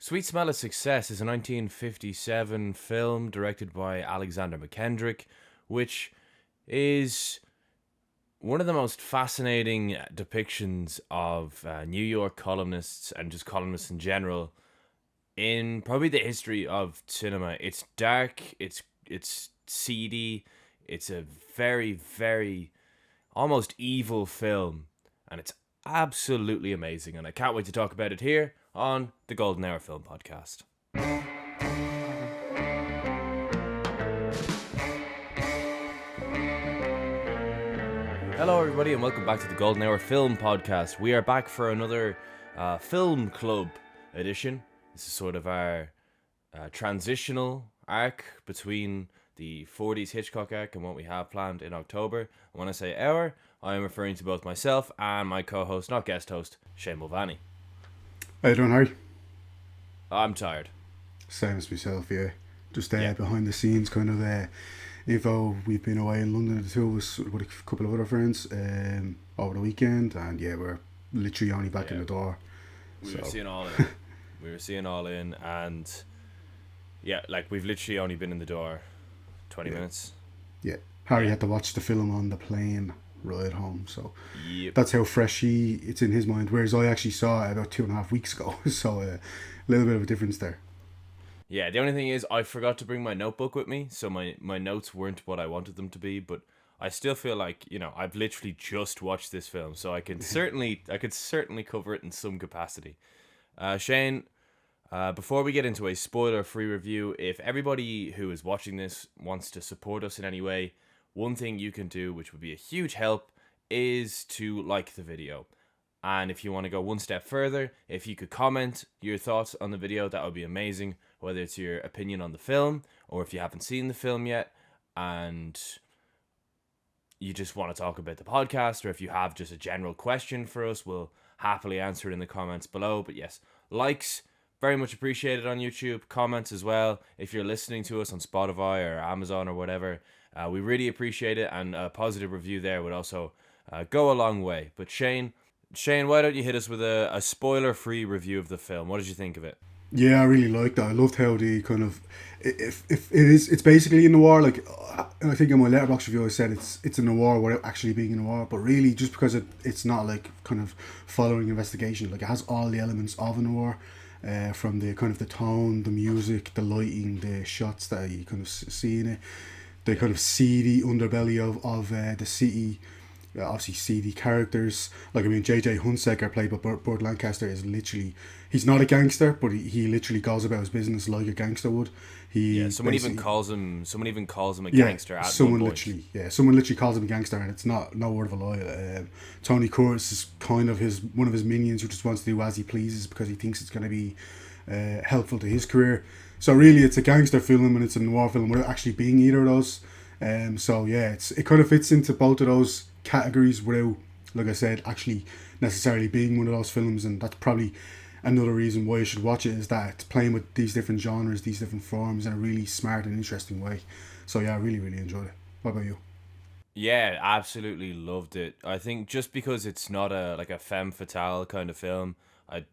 Sweet Smell of Success is a 1957 film directed by Alexander Mackendrick, which is one of the most fascinating depictions of New York columnists and just columnists in general in probably the history of cinema. It's dark, it's seedy, it's a very, very almost evil film, and it's absolutely amazing, and I can't wait to talk about it here on the Golden Hour Film Podcast. Hello, everybody, and welcome back to the Golden Hour Film Podcast. We are back for another film club edition. This is sort of our transitional arc between the 40s Hitchcock arc and what we have planned in October. And when I say our, I am referring to both myself and my co-host, not guest host, Shane Mulvaney. How you doing, Harry? I'm tired. Same as myself, yeah. Just behind the scenes kind of info. We've been away in London, the two of us, with a couple of other friends, over the weekend, and yeah, we're literally only back in the door. We were seeing all in. We were seeing all in, and yeah, like we've literally only been in the door 20 minutes. Yeah. Harry had to watch the film on the plane ride home, so Yep. that's how fresh it's in his mind, whereas I actually saw it about 2.5 weeks ago, so a little bit of a difference there. Yeah, the only thing is I forgot to bring my notebook with me, so my notes weren't what I wanted them to be, but I still feel like, I've literally just watched this film, so I could certainly cover it in some capacity. Shane, before we get into a spoiler-free review, if everybody who is watching this wants to support us in any way, one thing you can do, which would be a huge help, is to like the video. And if you want to go one step further, if you could comment your thoughts on the video, that would be amazing. Whether it's your opinion on the film, or if you haven't seen the film yet, and you just want to talk about the podcast, or if you have just a general question for us, we'll happily answer it in the comments below. But yes, likes, very much appreciated on YouTube. Comments as well. If you're listening to us on Spotify or Amazon or whatever, we really appreciate it, and a positive review there would also go a long way. But Shane, why don't you hit us with a spoiler-free review of the film? What did you think of it? Yeah, I really liked that. I loved how the kind of, if it's basically a noir. Like I think in my letterbox review I said it's a noir without actually being a noir, but really just because it's not like kind of following investigation. Like it has all the elements of a noir, from the kind of the tone, the music, the lighting, the shots that you kind of see in it, the kind of seedy underbelly of the city. Obviously seedy characters. Like, I mean, JJ Hunsecker, played by Burt Lancaster, is literally, he's not a gangster, but he literally goes about his business like a gangster would. Someone even calls him a gangster at someone one point. Someone literally calls him a gangster, and it's no word of a lie. Tony Curtis is kind of one of his minions who just wants to do as he pleases because he thinks it's going to be helpful to his career. So really it's a gangster film and it's a noir film without actually being either of those. So yeah, it kind of fits into both of those categories without, like I said, actually necessarily being one of those films. And that's probably another reason why you should watch it, is that it's playing with these different genres, these different forms in a really smart and interesting way. So yeah, I really enjoyed it. What about you? Yeah, absolutely loved it. I think just because it's not a femme fatale kind of film, I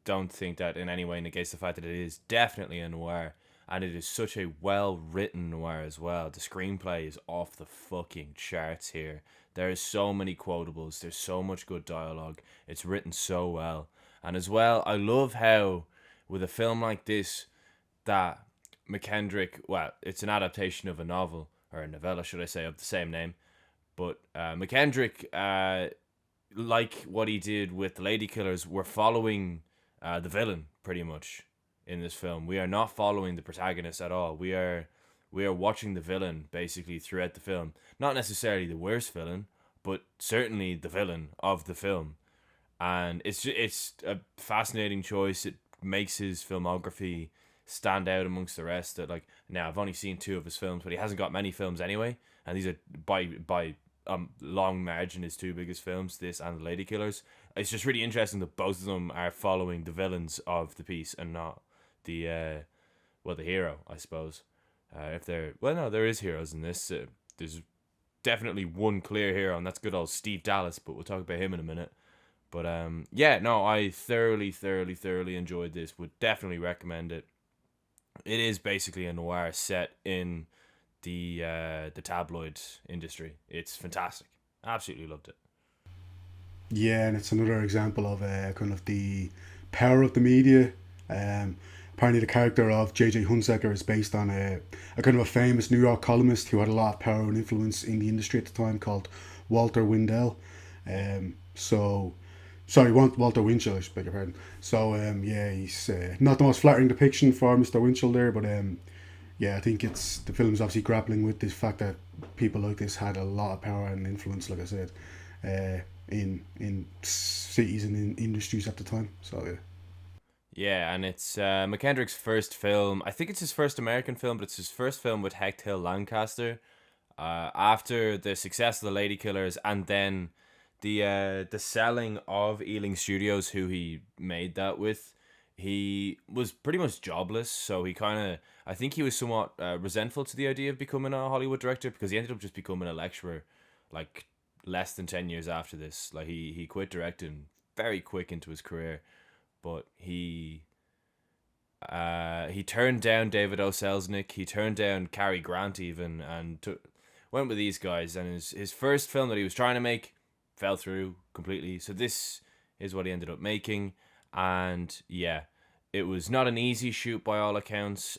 don't think that in any way negates the fact that it is definitely a noir. And it is such a well-written noir as well. The screenplay is off the fucking charts here. There is so many quotables. There's so much good dialogue. It's written so well. And as well, I love how, with a film like this, that Mackendrick, well, it's an adaptation of a novel, or a novella, should I say, of the same name. But Mackendrick, like what he did with the Ladykillers, we're following the villain, pretty much, in this film. We are not following the protagonist at all. We are watching the villain basically throughout the film. Not necessarily the worst villain, but certainly the villain of the film. And it's a fascinating choice. It makes his filmography stand out amongst the rest. That, like, now I've only seen 2 of his films, but he hasn't got many films anyway. And these are by long margin his 2 biggest films, this and the Ladykillers. It's just really interesting that both of them are following the villains of the piece and not the hero, I suppose. There is heroes in this. There's definitely one clear hero, and that's good old Steve Dallas, but we'll talk about him in a minute. But yeah, no, I thoroughly enjoyed this. Would definitely recommend it. It is basically a noir set in the tabloid industry. It's fantastic. Absolutely loved it. Yeah, and it's another example of kind of the power of the media. Um, Apparently, the character of JJ Hunsecker is based on a kind of a famous New York columnist who had a lot of power and influence in the industry at the time called Walter Windell. So, sorry, Walter Winchell, I beg your pardon. So, yeah, he's not the most flattering depiction for Mr. Winchell there, but yeah, I think it's the film's obviously grappling with this fact that people like this had a lot of power and influence, like I said, in cities and in industries at the time. So yeah. Yeah, and it's Mackendrick's first film. I think it's his first American film, but it's his first film with Hector Lancaster. After the success of the Ladykillers, and then the selling of Ealing Studios, who he made that with, he was pretty much jobless. So he kind of, I think he was somewhat resentful to the idea of becoming a Hollywood director, because he ended up just becoming a lecturer, like less than 10 years after this. Like he quit directing very quick into his career, but he turned down David O. Selznick. He turned down Cary Grant even, and went with these guys. And his first film that he was trying to make fell through completely. So this is what he ended up making. And yeah, it was not an easy shoot by all accounts.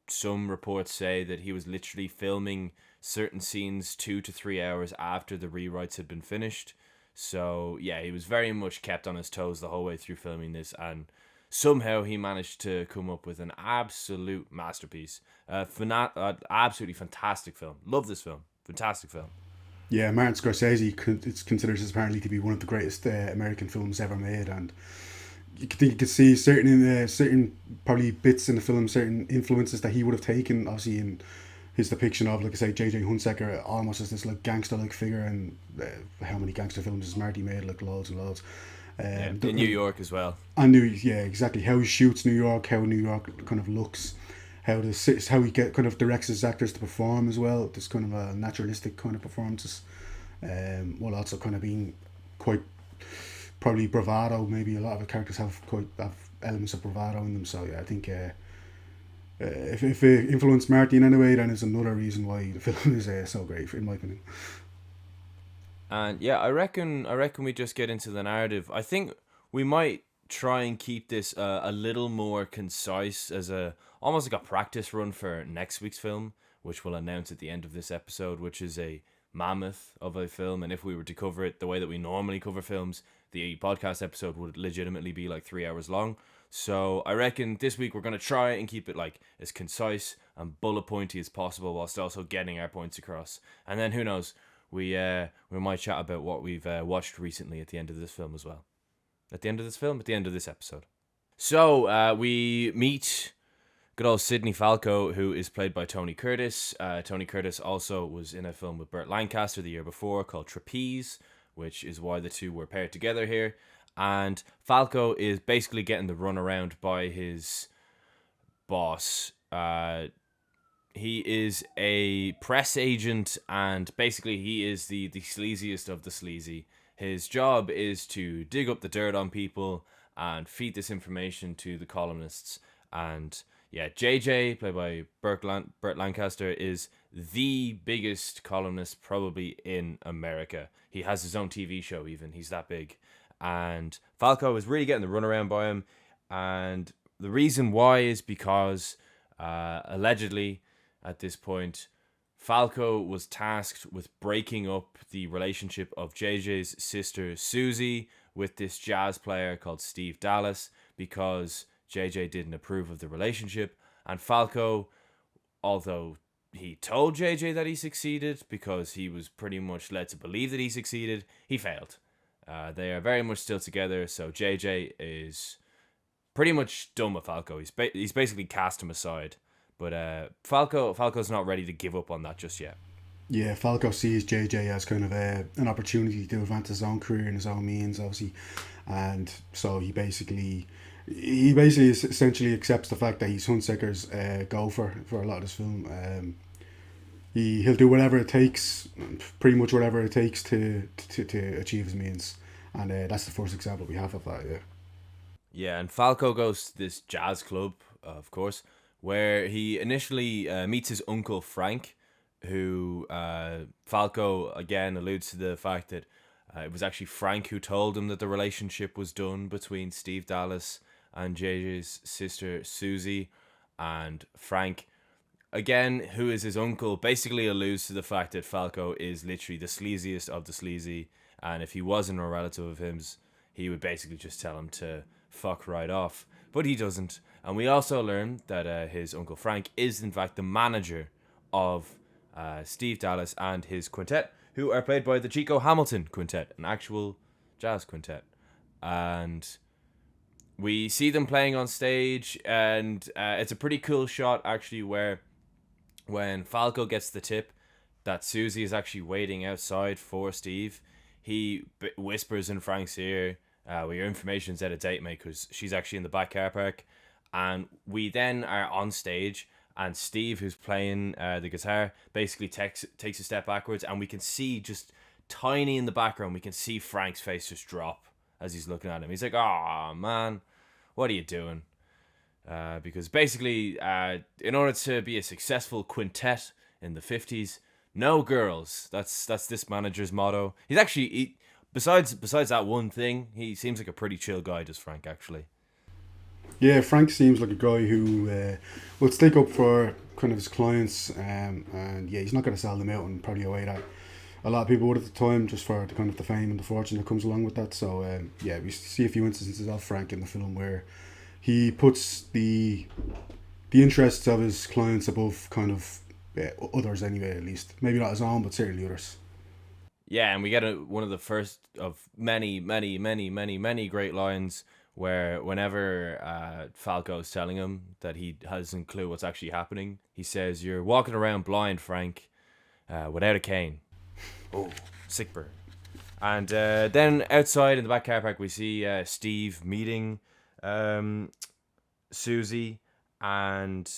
Some reports say that he was literally filming certain scenes 2 to 3 hours after the rewrites had been finished. So yeah, he was very much kept on his toes the whole way through filming this, and somehow he managed to come up with an absolute masterpiece. Absolutely fantastic film. Love this film. Fantastic film. Yeah, Martin Scorsese it's considered apparently to be one of the greatest American films ever made, and you could see certain probably bits in the film, certain influences that he would have taken, obviously in his depiction of, like I say, JJ Hunsecker almost as this like gangster like figure, and how many gangster films has Marty made? Like loads and loads. Yeah, in New York as well. I knew, yeah, exactly how he shoots New York, how New York kind of looks, how he kind of directs his actors to perform as well. This kind of a naturalistic kind of performances, while also kind of being quite probably bravado. Maybe a lot of the characters have elements of bravado in them. So yeah, I think if it influenced Marty in any way, then it's another reason why the film is so great, in my opinion. And yeah, I reckon we just get into the narrative. I think we might try and keep this a little more concise, as a almost like a practice run for next week's film, which we'll announce at the end of this episode, which is a mammoth of a film. And if we were to cover it the way that we normally cover films, the podcast episode would legitimately be like 3 hours long. So I reckon this week we're gonna try and keep it like as concise and bullet pointy as possible, whilst also getting our points across. And then who knows, we might chat about what we've watched recently at the end of this film as well. At the end of this episode. So we meet good old Sydney Falco, who is played by Tony Curtis. Tony Curtis also was in a film with Burt Lancaster the year before called Trapeze, which is why the two were paired together here. And Falco is basically getting the runaround by his boss. He is a press agent, and basically he is the sleaziest of the sleazy. His job is to dig up the dirt on people and feed this information to the columnists. And yeah, JJ, played by Burt Lancaster, is the biggest columnist probably in America. He has his own TV show even. He's that big. And Falco is really getting the runaround by him. And the reason why is because allegedly at this point, Falco was tasked with breaking up the relationship of JJ's sister Susie with this jazz player called Steve Dallas, because JJ didn't approve of the relationship. And Falco, although he told JJ that he succeeded because he was pretty much led to believe that he succeeded, he failed. They are very much still together, so JJ is pretty much done with Falco. He's basically cast him aside. But Falco's not ready to give up on that just yet. Yeah, Falco sees JJ as kind of an opportunity to advance his own career in his own means, obviously, and so he basically essentially accepts the fact that he's Hunsecker's gopher for a lot of this film. He'll do whatever it takes, pretty much whatever it takes to achieve his means, And that's the first example we have of that. Yeah. Yeah, and Falco goes to this jazz club, of course, where he initially meets his uncle Frank, who Falco again alludes to the fact that it was actually Frank who told him that the relationship was done between Steve Dallas and JJ's sister Susie, and Frank, again, who is his uncle, basically alludes to the fact that Falco is literally the sleaziest of the sleazy, and if he wasn't a relative of his, he would basically just tell him to fuck right off. But he doesn't. And we also learn that his Uncle Frank is, in fact, the manager of Steve Dallas and his quintet, who are played by the Chico Hamilton Quintet, an actual jazz quintet. And we see them playing on stage, and it's a pretty cool shot, actually, where when Falco gets the tip that Susie is actually waiting outside for Steve, he whispers in Frank's ear, well, your information's out of date, mate, because she's actually in the back car park. And we then are on stage, and Steve, who's playing the guitar, basically takes a step backwards, and we can see just tiny in the background, we can see Frank's face just drop as he's looking at him. He's like, oh, man, what are you doing? Because basically, in order to be a successful quintet in the 50s, no girls. That's this manager's motto. He's actually... Besides that one thing, he seems like a pretty chill guy, does Frank, actually. Yeah, Frank seems like a guy who will stick up for kind of his clients, and yeah, he's not going to sell them out in probably a way that a lot of people would at the time, just for the kind of the fame and the fortune that comes along with that. So yeah, we see a few instances of Frank in the film where he puts the interests of his clients above kind of others anyway, at least. Maybe not his own, but certainly others. Yeah, and we get one of the first of many, many, many, many, many great lines where whenever Falco's telling him that he hasn't a clue what's actually happening, he says, "You're walking around blind, Frank, without a cane." Oh, sick burn. And then outside in the back car park, we see Steve meeting Susie, and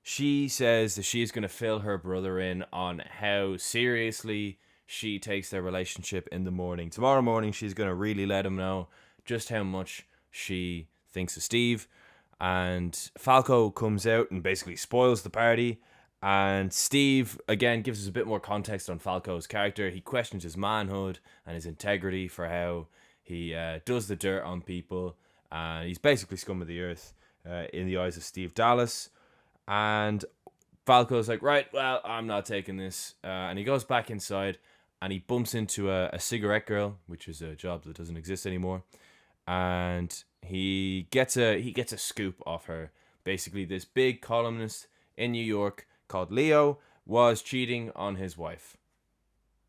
she says that she's going to fill her brother in on how seriously she takes their relationship in the morning. Tomorrow morning, she's going to really let him know just how much she thinks of Steve. And Falco comes out and basically spoils the party. And Steve, again, gives us a bit more context on Falco's character. He questions his manhood and his integrity for how he does the dirt on people. And he's basically scum of the earth in the eyes of Steve Dallas. And Falco's like, right, well, I'm not taking this. And he goes back inside and he bumps into a cigarette girl, which is a job that doesn't exist anymore. And he gets a scoop off her. Basically, this big columnist in New York called Leo was cheating on his wife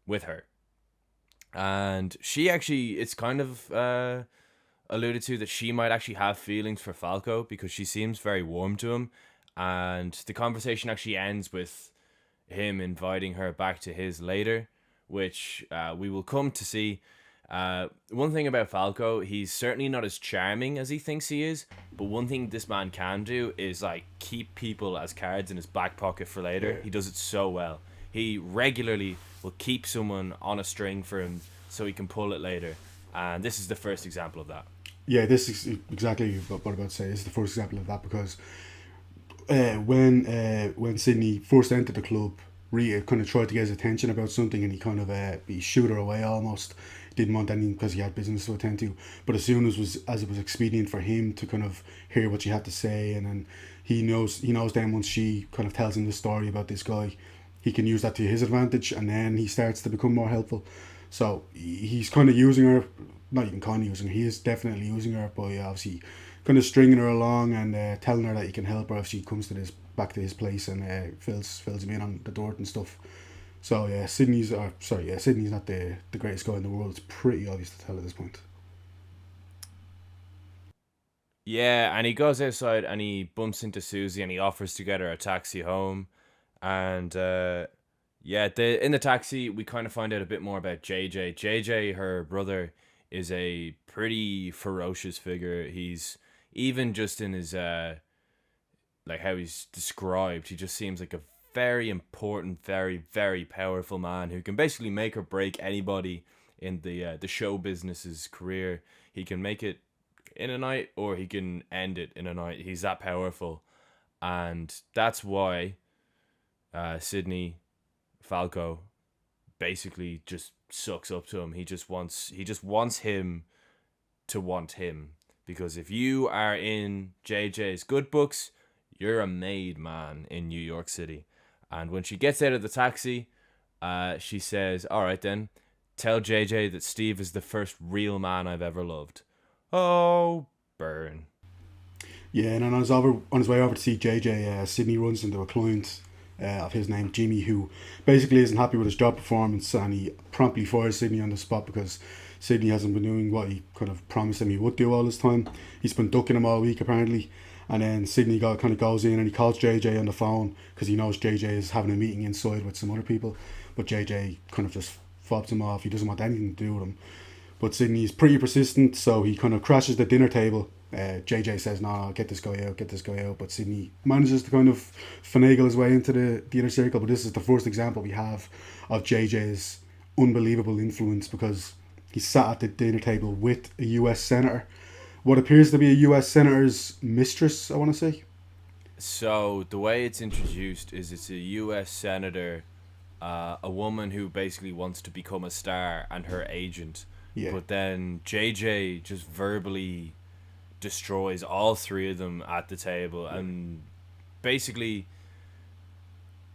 with her. And she actually, it's kind of alluded to that she might actually have feelings for Falco because she seems very warm to him. And the conversation actually ends with him inviting her back to his later, which we will come to see. One thing about Falco, he's certainly not as charming as he thinks he is, but one thing this man can do is like keep people as cards in his back pocket for later. He does it so well. He regularly will keep someone on a string for him so he can pull it later, and this is the first example of that. Yeah, this is exactly what I'm about to say. This is the first example of that because when Sydney first entered the club, Rita kind of tried to get his attention about something, and he kind of he shooed her away almost. Didn't want anything because he had business to attend to. But as soon as it was expedient for him to kind of hear what she had to say, and then he knows then once she kind of tells him the story about this guy, he can use that to his advantage, and then he starts to become more helpful. So he's kind of using her, not even kind of using her, he is definitely using her by obviously kind of stringing her along and telling her that he can help her if she comes to back to his place and fills him in on the dirt and stuff. So yeah, Sydney's not the greatest guy in the world. It's pretty obvious to tell at this point. Yeah, and he goes outside and he bumps into Susie and he offers to get her a taxi home. And in the taxi we kind of find out a bit more about JJ. JJ, her brother, is a pretty ferocious figure. He's even just in his like how he's described, he just seems like a very important, very, very powerful man who can basically make or break anybody in the show business's career. He can make it in a night, or he can end it in a night. He's that powerful, and that's why Sydney Falco basically just sucks up to him. He just wants him to want him, because if you are in JJ's good books, you're a made man in New York City. And when she gets out of the taxi, she says, "All right then, tell JJ that Steve is the first real man I've ever loved." Oh, burn. Yeah, and then on his way over to see JJ, Sydney runs into a client of his named Jimmy, who basically isn't happy with his job performance, and he promptly fires Sydney on the spot because Sydney hasn't been doing what he kind of promised him he would do all this time. He's been ducking him all week apparently, and then Sydney kind of goes in and he calls JJ on the phone because he knows JJ is having a meeting inside with some other people, but JJ kind of just fobs him off. He doesn't want anything to do with him. But Sydney's pretty persistent, so he kind of crashes the dinner table. JJ says, "No, get this guy out." But Sydney manages to kind of finagle his way into the inner circle. But this is the first example we have of JJ's unbelievable influence, because he sat at the dinner table with a US senator. What appears to be a US senator's mistress, I want to say. So the way it's introduced is it's a U.S. senator, a woman who basically wants to become a star, and her agent. Yeah. But then JJ just verbally destroys all three of them at the table, and basically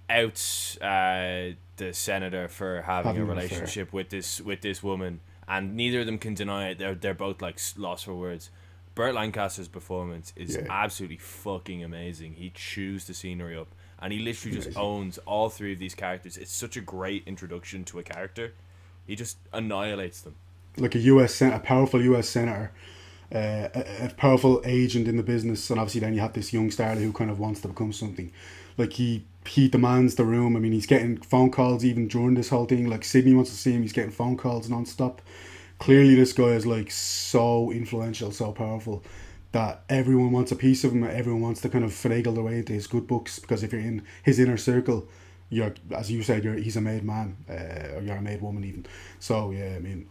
outs the senator for having a relationship with this woman, and neither of them can deny it. They're both like lost for words. Burt Lancaster's performance is absolutely fucking amazing. He chews the scenery up, and he literally just owns all three of these characters. It's such a great introduction to a character. He just annihilates them. Like a powerful US senator, a powerful agent in the business, and obviously then you have this young starlet who kind of wants to become something. Like he demands the room. I mean, he's getting phone calls even during this whole thing. Like Sydney wants to see him. He's getting phone calls non-stop. Clearly this guy is like so influential, so powerful, that everyone wants a piece of him. Everyone wants to kind of finagle their way into his good books, because if you're in his inner circle, you're, as you said, he's a made man, or you're a made woman even. So yeah, I mean,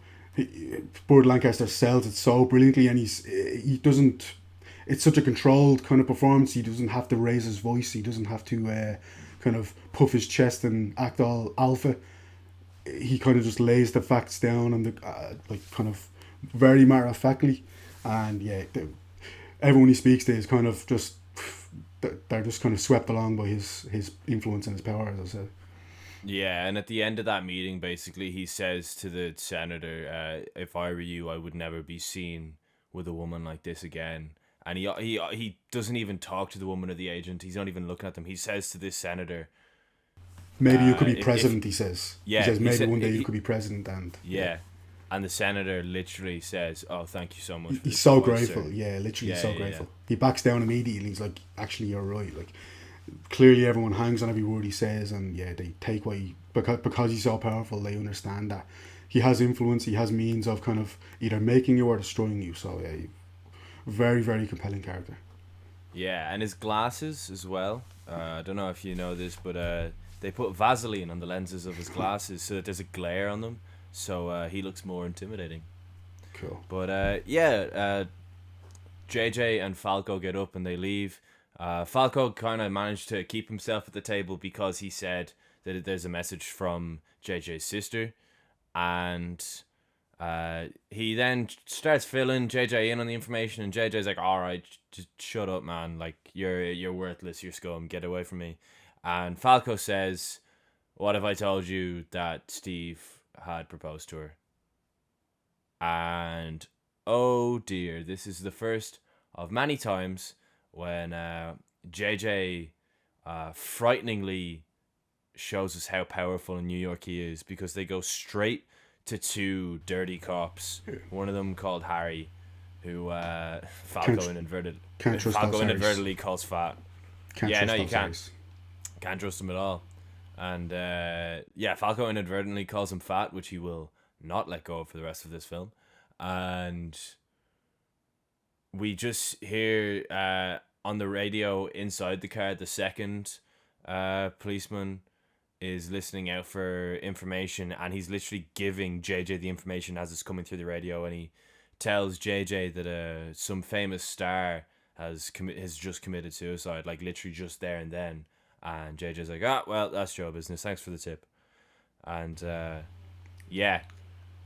Burt Lancaster sells it so brilliantly, and he doesn't. It's such a controlled kind of performance. He doesn't have to raise his voice. He doesn't have to kind of puff his chest and act all alpha. He kind of just lays the facts down, and like kind of very matter of factly, and yeah, everyone he speaks to is kind of just, they're just kind of swept along by his influence and his power, as I said. Yeah, and at the end of that meeting, basically, he says to the senator, "If I were you, I would never be seen with a woman like this again." And he doesn't even talk to the woman or the agent. He's not even looking at them. He says to this senator, "Maybe you could be president," he says. Yeah, he says, "Maybe one day you could be president." And yeah. And the senator literally says, "Oh, thank you so much." He's so grateful. Sir. Yeah, literally so grateful. Yeah. He backs down immediately. He's like, "Actually, you're right." Like, clearly everyone hangs on every word he says, and yeah, they take what because he's so powerful. They understand that he has influence. He has means of kind of either making you or destroying you. So yeah, very, very compelling character. Yeah, and his glasses as well. I don't know if you know this, but they put Vaseline on the lenses of his glasses so that there's a glare on them, so he looks more intimidating. Cool. But JJ and Falco get up and they leave. Falco kind of managed to keep himself at the table because he said that there's a message from JJ's sister, and he then starts filling JJ in on the information, and JJ's like, "All right, just shut up, man. Like, you're worthless. You're scum. Get away from me." And Falco says, "What if I told you that Steve had proposed to her?" And oh dear, this is the first of many times when JJ frighteningly shows us how powerful in New York he is, because they go straight to two dirty cops. One of them called Harry, who Falco inadvertently calls fat. You can't. Can't trust him at all. And Falco inadvertently calls him fat, which he will not let go of for the rest of this film. And we just hear on the radio inside the car the second policeman is listening out for information, and he's literally giving JJ the information as it's coming through the radio, and he tells JJ that some famous star has just committed suicide, like literally just there and then. And JJ's like, well, that's your business. Thanks for the tip. And yeah,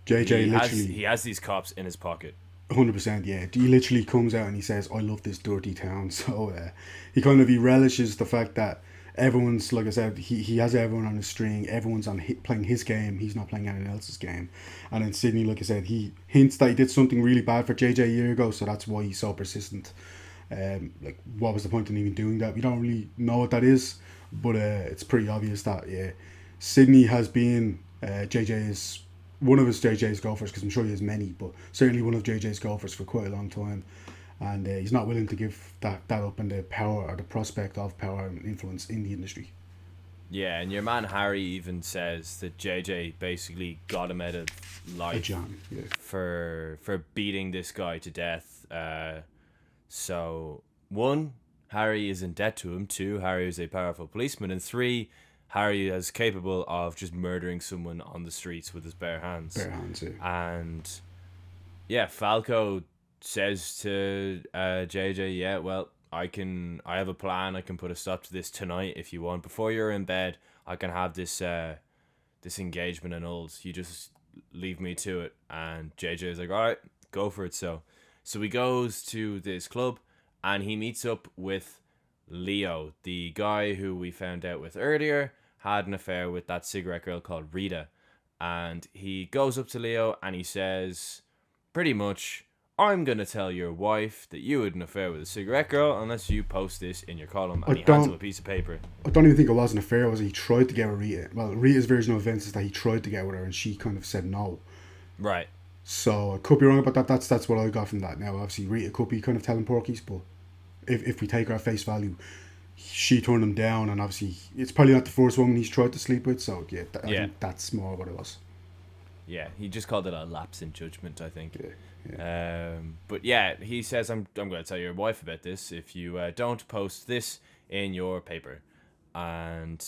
JJ literally he has these cops in his pocket. 100%, yeah. He literally comes out and he says, "I love this dirty town." So he relishes the fact that everyone's, like I said, he has everyone on his string. Everyone's playing his game. He's not playing anyone else's game. And then Sydney, like I said, he hints that he did something really bad for JJ a year ago, so that's why he's so persistent. Like, what was the point in even doing that? We don't really know what that is, but it's pretty obvious that Sydney has been one of JJ's golfers, because I'm sure he has many, but certainly one of JJ's golfers for quite a long time, and he's not willing to give that up and the power or the prospect of power and influence in the industry. Yeah, and your man Harry even says that JJ basically got him out of life for beating this guy to death. So 1, Harry is in debt to him. 2, Harry is a powerful policeman, and 3, Harry is capable of just murdering someone on the streets with his bare hands. And yeah, Falco says to JJ, "Yeah, well, I have a plan. I can put a stop to this tonight if you want. Before you're in bed, I can have this engagement annulled. You just leave me to it." And JJ is like, "All right, go for it." So he goes to this club, and he meets up with Leo, the guy who we found out with earlier had an affair with that cigarette girl called Rita. And he goes up to Leo and he says, pretty much, "I'm going to tell your wife that you had an affair with a cigarette girl unless you post this in your column." And he hands him a piece of paper. I don't even think it was an affair. Was he tried to get with Rita? Well, Rita's version of events is that he tried to get with her and she kind of said no. Right. So I could be wrong about that. That's what I got from that. Now, obviously, Rita could be kind of telling porkies, but if we take her at face value, she turned him down, and obviously it's probably not the first woman he's tried to sleep with. So I think that's more what it was. Yeah, he just called it a lapse in judgment, I think. Yeah. But yeah, he says, I'm going to tell your wife about this if you don't post this in your paper. And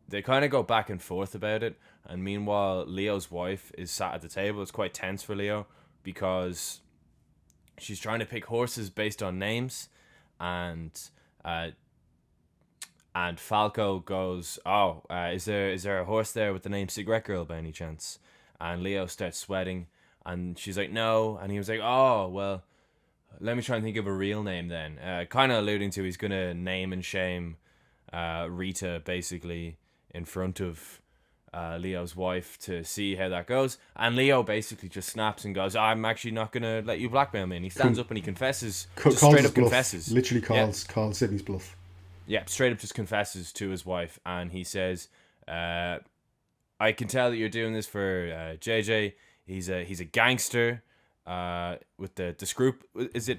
they kind of go back and forth about it. And meanwhile, Leo's wife is sat at the table. It's quite tense for Leo because she's trying to pick horses based on names. And Falco goes, is there a horse there with the name Cigarette Girl by any chance? And Leo starts sweating, and she's like, no. And he was like, oh, well, let me try and think of a real name then. Kind of alluding to he's going to name and shame Rita, basically, in front of Leo's wife to see how that goes. And Leo basically just snaps and goes, I'm actually not going to let you blackmail me. And he stands up and he confesses, straight up confesses. Literally calls Sydney's bluff. Yeah, straight up just confesses to his wife. And he says, I can tell that you're doing this for JJ. He's a gangster. With the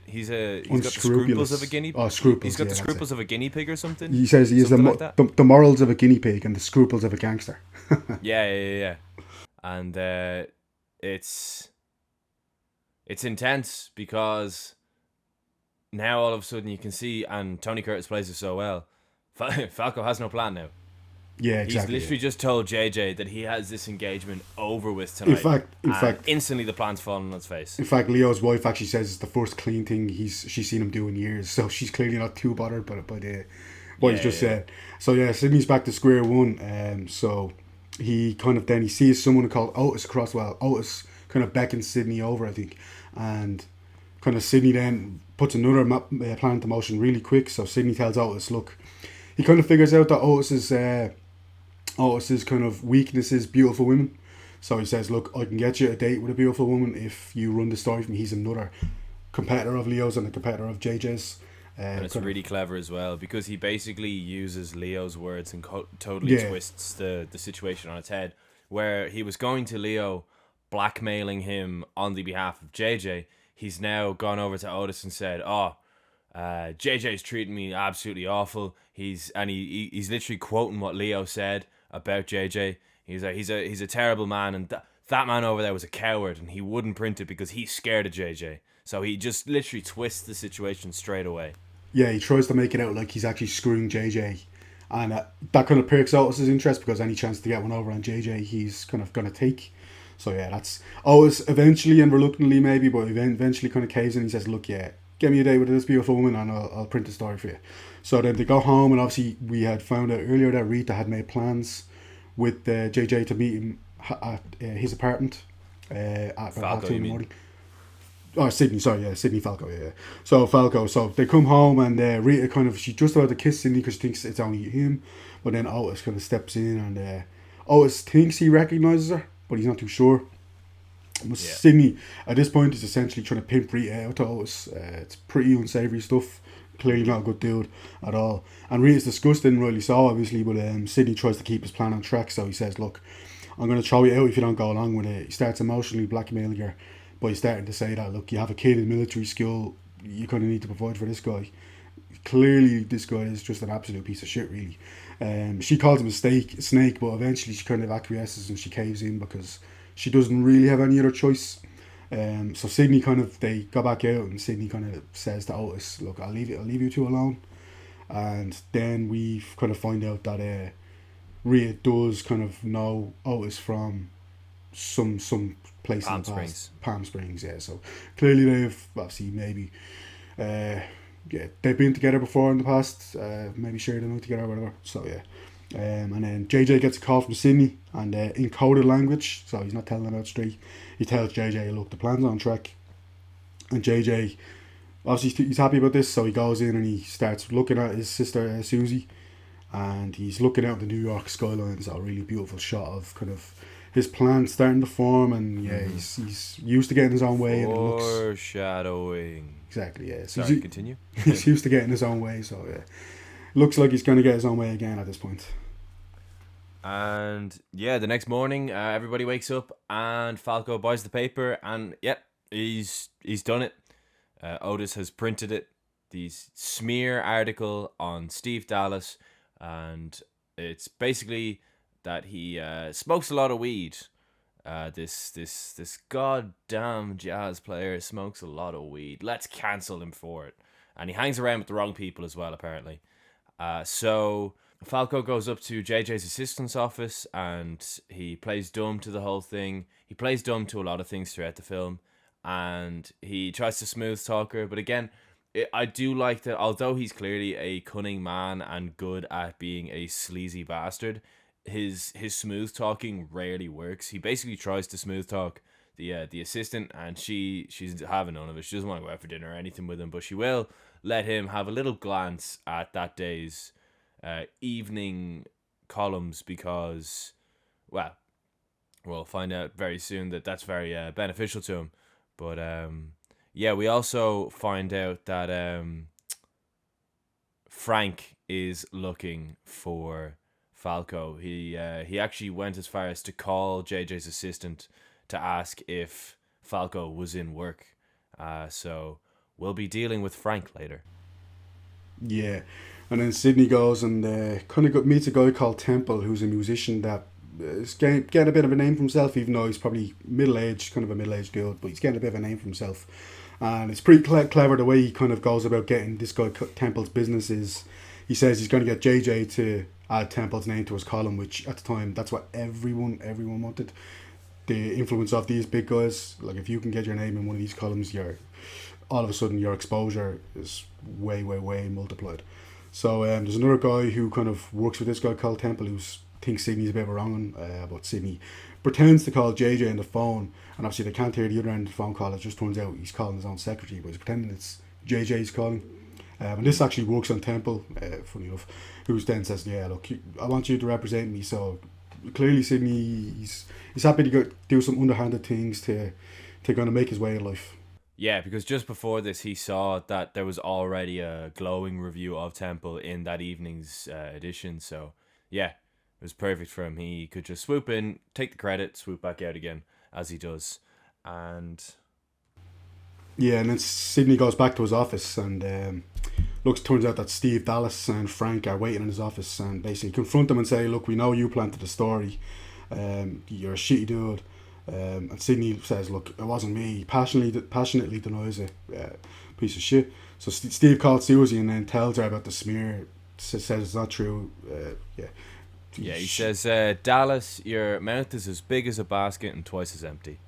he's got the scruples of a guinea. Oh, scruples. He's got the scruples of a guinea pig or something. He says he has the morals of a guinea pig and the scruples of a gangster. Yeah. And it's intense because now all of a sudden you can see, and Tony Curtis plays it so well. Falco has no plan now. Yeah, exactly. He's literally just told JJ that he has this engagement over with tonight. In fact, instantly the plan's fallen on its face. In fact, Leo's wife actually says it's the first clean thing she's seen him do in years, so she's clearly not too bothered by what he's just said. So yeah, Sydney's back to square one. So he he sees someone called Otis across. Well, Otis kind of beckons Sydney over, I think, and kind of Sydney then puts another plan into motion really quick. So Sydney tells Otis, look, he kind of figures out that Otis's kind of weakness is beautiful women. So he says, look, I can get you a date with a beautiful woman if you run the story for me. He's another competitor of Leo's and a competitor of JJ's. And it's really clever as well because he basically uses Leo's words and totally twists the situation on its head. Where he was going to Leo, blackmailing him on the behalf of JJ, he's now gone over to Otis and said, JJ's treating me absolutely awful. He's literally quoting what Leo said about JJ. He's like, he's a terrible man, and that man over there was a coward, and he wouldn't print it because he's scared of JJ. So he just literally twists the situation straight away. Yeah, he tries to make it out like he's actually screwing JJ, And that kind of perks Otis's interest because any chance to get one over on JJ, he's kind of going to take. So yeah, that's Otis eventually and reluctantly maybe, but eventually kind of caves in. He says, look, yeah, get me a date with this beautiful woman and I'll print the story for you. So then they go home, and obviously we had found out earlier that Rita had made plans with JJ to meet him at his apartment at about Falco, 2 you in the mean? morning. Oh, Sydney, sorry, yeah, Sydney Falco, yeah. So Falco, so they come home, and Rita kind of, she's just about to kiss Sydney because she thinks it's only him, but then Otis kind of steps in, and Otis thinks he recognises her, but he's not too sure. But Yeah. Sydney, at this point, is essentially trying to pimp Rita out to Otis. It's pretty unsavoury stuff. Clearly not a good dude at all. And Rita's disgusted, and rightly so, obviously, but Sydney tries to keep his plan on track, so he says, look, I'm going to throw you out if you don't go along with it. He starts emotionally blackmailing her by starting to say that, look, you have a kid in military school, you kind of need to provide for this guy. Clearly, this guy is just an absolute piece of shit, really. She calls him a snake, but eventually she kind of acquiesces and she caves in because she doesn't really have any other choice. So Sydney they go back out, and Sydney kind of says to Otis, look, I'll leave you two alone. And then we kind of find out that Rhea does kind of know Otis from some place in the past. Palm Springs, yeah. So clearly they've obviously maybe they've been together before in the past, maybe shared a night together or whatever. So yeah. And then JJ gets a call from Sydney, and in coded language, so he's not telling about straight. He tells JJ, look, the plan's on track. And JJ, obviously he's happy about this, so he goes in and he starts looking at his sister Susie, and he's looking out the New York skyline. It's a really beautiful shot of kind of his plan starting to form, and yeah, he's used to getting his own way. And it looks Foreshadowing. exactly, yeah. So Sorry, continue. He's used to getting his own way, so yeah, looks like he's going to get his own way again at this point. And yeah, the next morning, everybody wakes up and Falco buys the paper, and yep, he's done it. Otis has printed it. The smear article on Steve Dallas, and it's basically that he smokes a lot of weed. This goddamn jazz player smokes a lot of weed. Let's cancel him for it. And he hangs around with the wrong people as well, apparently. So Falco goes up to JJ's assistant's office, and he plays dumb to the whole thing. He plays dumb to a lot of things throughout the film, and he tries to smooth talk her. But again, I do like that, although he's clearly a cunning man and good at being a sleazy bastard, his smooth talking rarely works. He basically tries to smooth talk the assistant, and she's having none of it. She doesn't want to go out for dinner or anything with him, but she will let him have a little glance at that day's evening columns because, well, we'll find out very soon that that's very beneficial to him. But yeah, we also find out that Frank is looking for Falco. He actually went as far as to call JJ's assistant to ask if Falco was in work. So we'll be dealing with Frank later. Yeah, and then Sydney goes and kind of meets a guy called Temple, who's a musician that is getting a bit of a name for himself, even though he's probably middle-aged, kind of a middle-aged dude, but he's getting a bit of a name for himself. And it's pretty clever the way he kind of goes about getting this guy Temple's business is, he says he's going to get JJ to add Temple's name to his column, which at the time, that's what everyone wanted. The influence of these big guys, like if you can get your name in one of these columns, all of a sudden your exposure is way multiplied. So there's another guy who kind of works with this guy called Temple, who thinks Sydney's a bit of a wrong one, but Sydney pretends to call JJ on the phone, and obviously they can't hear the other end of the phone call. It just turns out he's calling his own secretary, but he's pretending it's JJ's calling. And this actually works on Temple, funny enough, who then says, yeah, look, I want you to represent me. So clearly Sydney, he's happy to do some underhanded things to kind of make his way in life. Yeah, because just before this, he saw that there was already a glowing review of Temple in that evening's edition. So, yeah, it was perfect for him. He could just swoop in, take the credit, swoop back out again, as he does. And yeah, and then Sydney goes back to his office, and turns out that Steve Dallas and Frank are waiting in his office and basically confront him and say, look, we know you planted the story. You're a shitty dude. And Sydney says, look, it wasn't me. He passionately denies it. Piece of shit. So Steve calls Susie and then tells her about the smear says it's not true. Yeah. Yeah, he says, Dallas, your mouth is as big as a basket and twice as empty.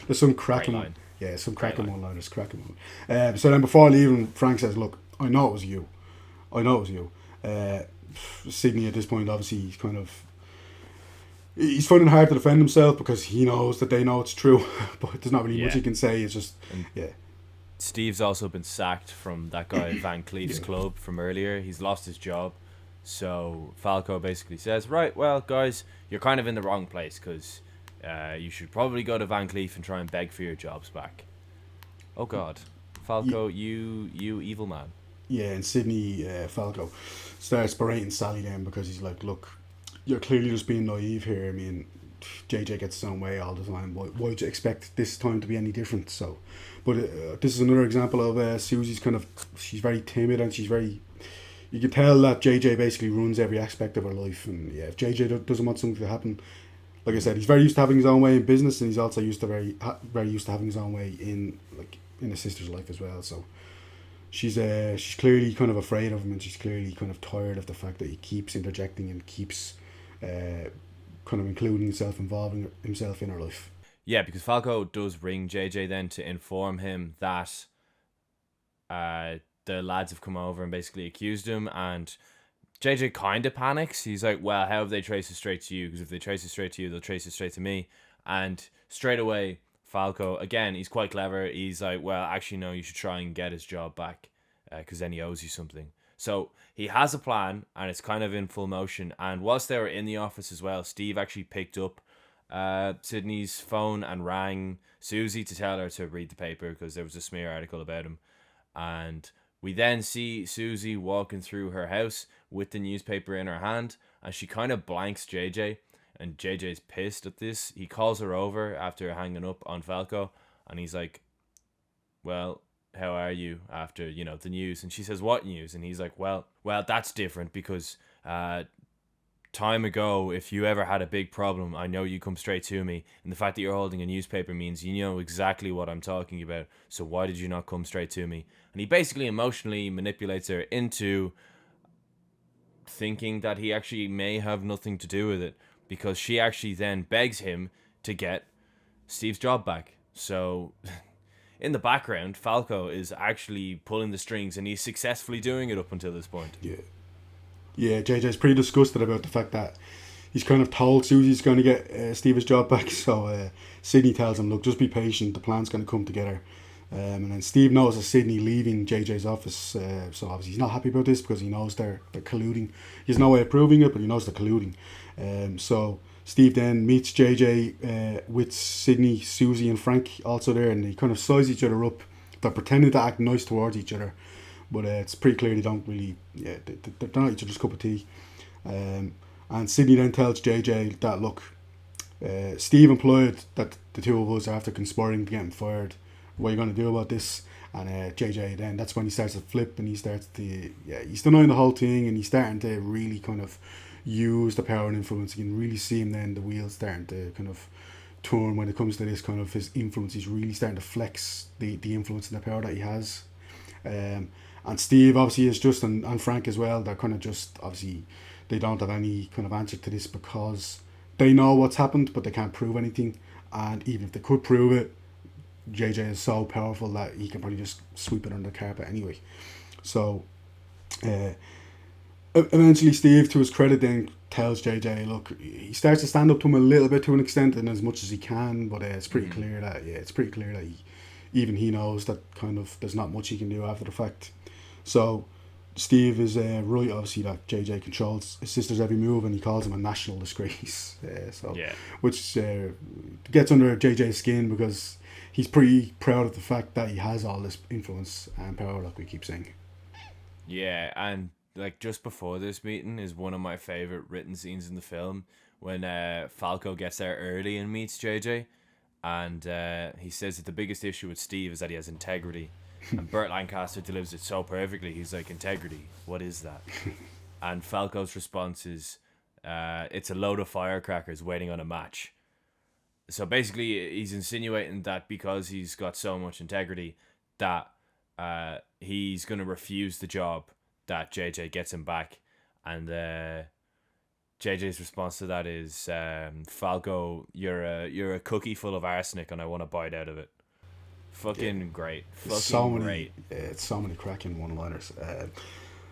There's some Great cracking one. line. Yeah, some Great cracking line. one liners, cracking one. So then before leaving, Frank says, "Look, I know it was you. I know it was you." Sydney at this point, obviously, he's finding it hard to defend himself because he knows that they know it's true, but there's not really much Yeah. he can say. It's just, And yeah, Steve's also been sacked from that guy at Van Cleef's yeah, club from earlier. He's lost his job. So Falco basically says, right, well, guys, you're kind of in the wrong place because you should probably go to Van Cleef and try and beg for your jobs back. Oh, God. Falco, you evil man. yeah. And Sydney Falco starts berating Sally then because he's like, "Look, you're clearly just being naive here. I mean, JJ gets his own way all the time. Why would you expect this time to be any different?" So, but this is another example of Susie's she's very timid and she's very. You can tell that JJ basically runs every aspect of her life, and yeah, if JJ doesn't want something to happen, like I said, he's very used to having his own way in business, and he's also used to very used to having his own way in his sister's life as well. So she's clearly kind of afraid of him, and she's clearly kind of tired of the fact that he keeps interjecting and keeps kind of including himself, involving himself in her life. Yeah, because Falco does ring JJ then to inform him that the lads have come over and basically accused him, and JJ kind of panics. He's like, well, how have they traced it straight to you? Because if they trace it straight to you, they'll trace it straight to me. And straight away, Falco, again, he's quite clever. He's like, well, actually, no, you should try and get his job back because then he owes you something. So he has a plan, and it's kind of in full motion. And whilst they were in the office as well, Steve actually picked up Sydney's phone and rang Susie to tell her to read the paper because there was a smear article about him. And we then see Susie walking through her house with the newspaper in her hand, and she kind of blanks JJ, and JJ's pissed at this. He calls her over after hanging up on Falco, and he's like, well, how are you after, the news? And she says, what news? And he's like, well, that's different because time ago, if you ever had a big problem, I know you come straight to me. And the fact that you're holding a newspaper means you know exactly what I'm talking about. So why did you not come straight to me? And he basically emotionally manipulates her into thinking that he actually may have nothing to do with it, because she actually then begs him to get Steve's job back. So in the background, Falco is actually pulling the strings, and he's successfully doing it up until this point. Yeah, JJ's pretty disgusted about the fact that he's kind of told Susie's going to get Steve's job back. So Sydney tells him, look, just be patient. The plan's going to come together. And then Steve notices Sydney leaving JJ's office. So obviously he's not happy about this because he knows they're colluding. He has no way of proving it, but he knows they're colluding. So Steve then meets JJ with Sydney, Susie and Frank also there. And they kind of size each other up. They're pretending to act nice towards each other. But it's pretty clear they don't really, they're not each other's cup of tea. And Sydney then tells JJ that, look, Steve implied that the two of us are after conspiring to get him fired. What are you going to do about this? And JJ then, that's when he starts to flip, and he starts to, he's denying the whole thing, and he's starting to really kind of use the power and influence. You can really see him then, the wheels starting to kind of turn when it comes to this kind of his influence. He's really starting to flex the influence and the power that he has. And Steve obviously is just, and Frank as well, they're kind of just, obviously, they don't have any kind of answer to this because they know what's happened, but they can't prove anything. And even if they could prove it, JJ is so powerful that he can probably just sweep it under the carpet anyway. So, eventually Steve, to his credit, then tells JJ, look, he starts to stand up to him a little bit to an extent and as much as he can, but it's pretty clear that, even he knows that kind of there's not much he can do after the fact. So Steve is right, obviously, that JJ controls his sister's every move, and he calls him a national disgrace. Which gets under JJ's skin because he's pretty proud of the fact that he has all this influence and power, like we keep saying. Yeah, and like just before this meeting is one of my favorite written scenes in the film when Falco gets there early and meets JJ, and he says that the biggest issue with Steve is that he has integrity. And Burt Lancaster delivers it so perfectly. He's like, integrity, what is that? And Falco's response is, it's a load of firecrackers waiting on a match. So basically, he's insinuating that because he's got so much integrity, that he's going to refuse the job that JJ gets him back, and JJ's response to that is, Falco, you're a cookie full of arsenic, and I want a bite out of it. Yeah. Fucking great, So fucking many, great. so many cracking one-liners.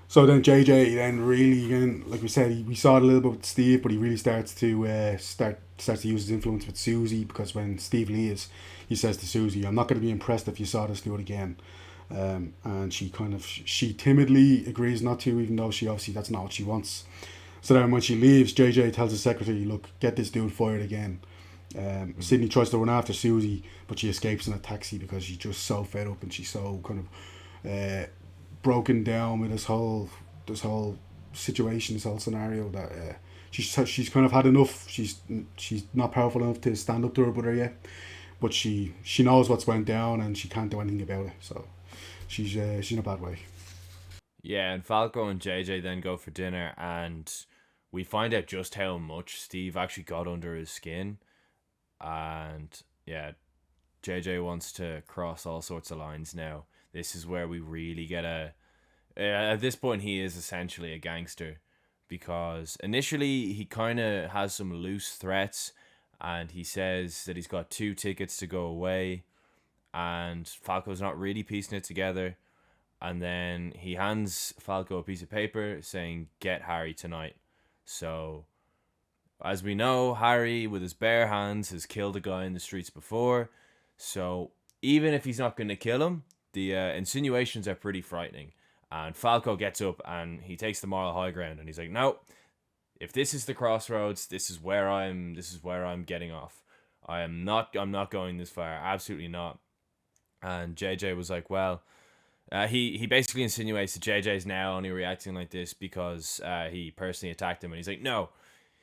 So then JJ then really again, like we said, we saw it a little bit with Steve, but he really starts to use his influence with Susie, because when Steve leaves, he says to Susie, "I'm not going to be impressed if you saw this do it again." And she timidly agrees not to, even though she obviously that's not what she wants. So then when she leaves, JJ tells his secretary, "Look, get this dude fired again." Sydney tries to run after Susie, but she escapes in a taxi because she's just so fed up and she's so kind of broken down with this whole situation, this whole scenario, that she's kind of had enough. She's not powerful enough to stand up to her brother yet, but she knows what's went down and she can't do anything about it. So she's in a bad way. Yeah, and Falco and JJ then go for dinner, and we find out just how much Steve actually got under his skin. And yeah, JJ wants to cross all sorts of lines now. This is where we really get at this point, he is essentially a gangster, because initially he kind of has some loose threats, and he says that he's got 2 tickets to go away, and Falco's not really piecing it together. And then he hands Falco a piece of paper saying, "Get Harry tonight." So, as we know, Harry, with his bare hands, has killed a guy in the streets before. So, even if he's not going to kill him, the insinuations are pretty frightening. And Falco gets up and he takes the moral high ground, and he's like, "No, if this is the crossroads, this is where I'm getting off. I'm not going this far. Absolutely not." And JJ was like, "Well," he basically insinuates that JJ's now only reacting like this because he personally attacked him, and he's like, "No,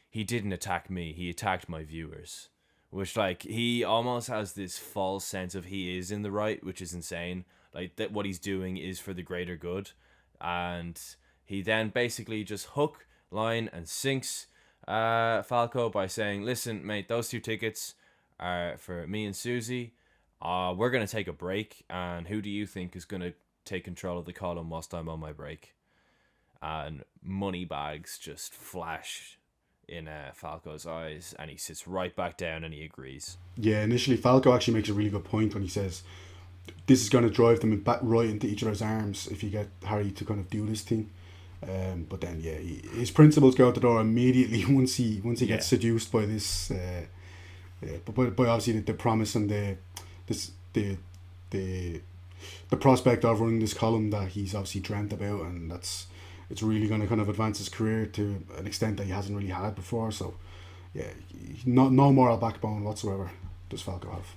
he didn't attack me. He attacked my viewers." Which, like, he almost has this false sense of he is in the right, which is insane. Like, that what he's doing is for the greater good. And he then basically just hook, line, and sinks Falco by saying, "Listen, mate, those 2 tickets are for me and Susie. We're going to take a break, and who do you think is going to take control of the column whilst I'm on my break?" And money bags just flash in Falco's eyes, and he sits right back down and he agrees. Yeah, initially Falco actually makes a really good point when he says this is going to drive them back right into each other's arms if you get Harry to kind of do this thing. But then, yeah, his principles go out the door immediately once he gets seduced by this. But by obviously the promise and the prospect of running this column that he's obviously dreamt about, and it's really going to kind of advance his career to an extent that he hasn't really had before. So, yeah, no moral backbone whatsoever does Falco have.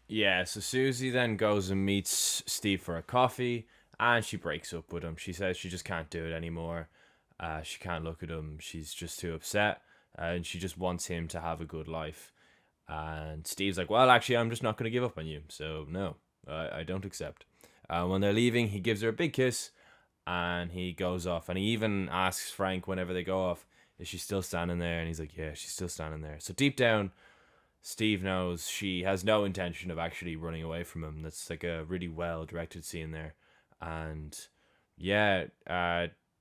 Yeah, so Susie then goes and meets Steve for a coffee, and she breaks up with him. She says she just can't do it anymore. She can't look at him. She's just too upset, and she just wants him to have a good life. And Steve's like, "Well, actually, I'm just not going to give up on you. So, no, I don't accept." When they're leaving, he gives her a big kiss, and he goes off. And he even asks Frank whenever they go off, "Is she still standing there?" And he's like, "Yeah, she's still standing there." So deep down, Steve knows she has no intention of actually running away from him. That's like a really well directed scene there. And yeah,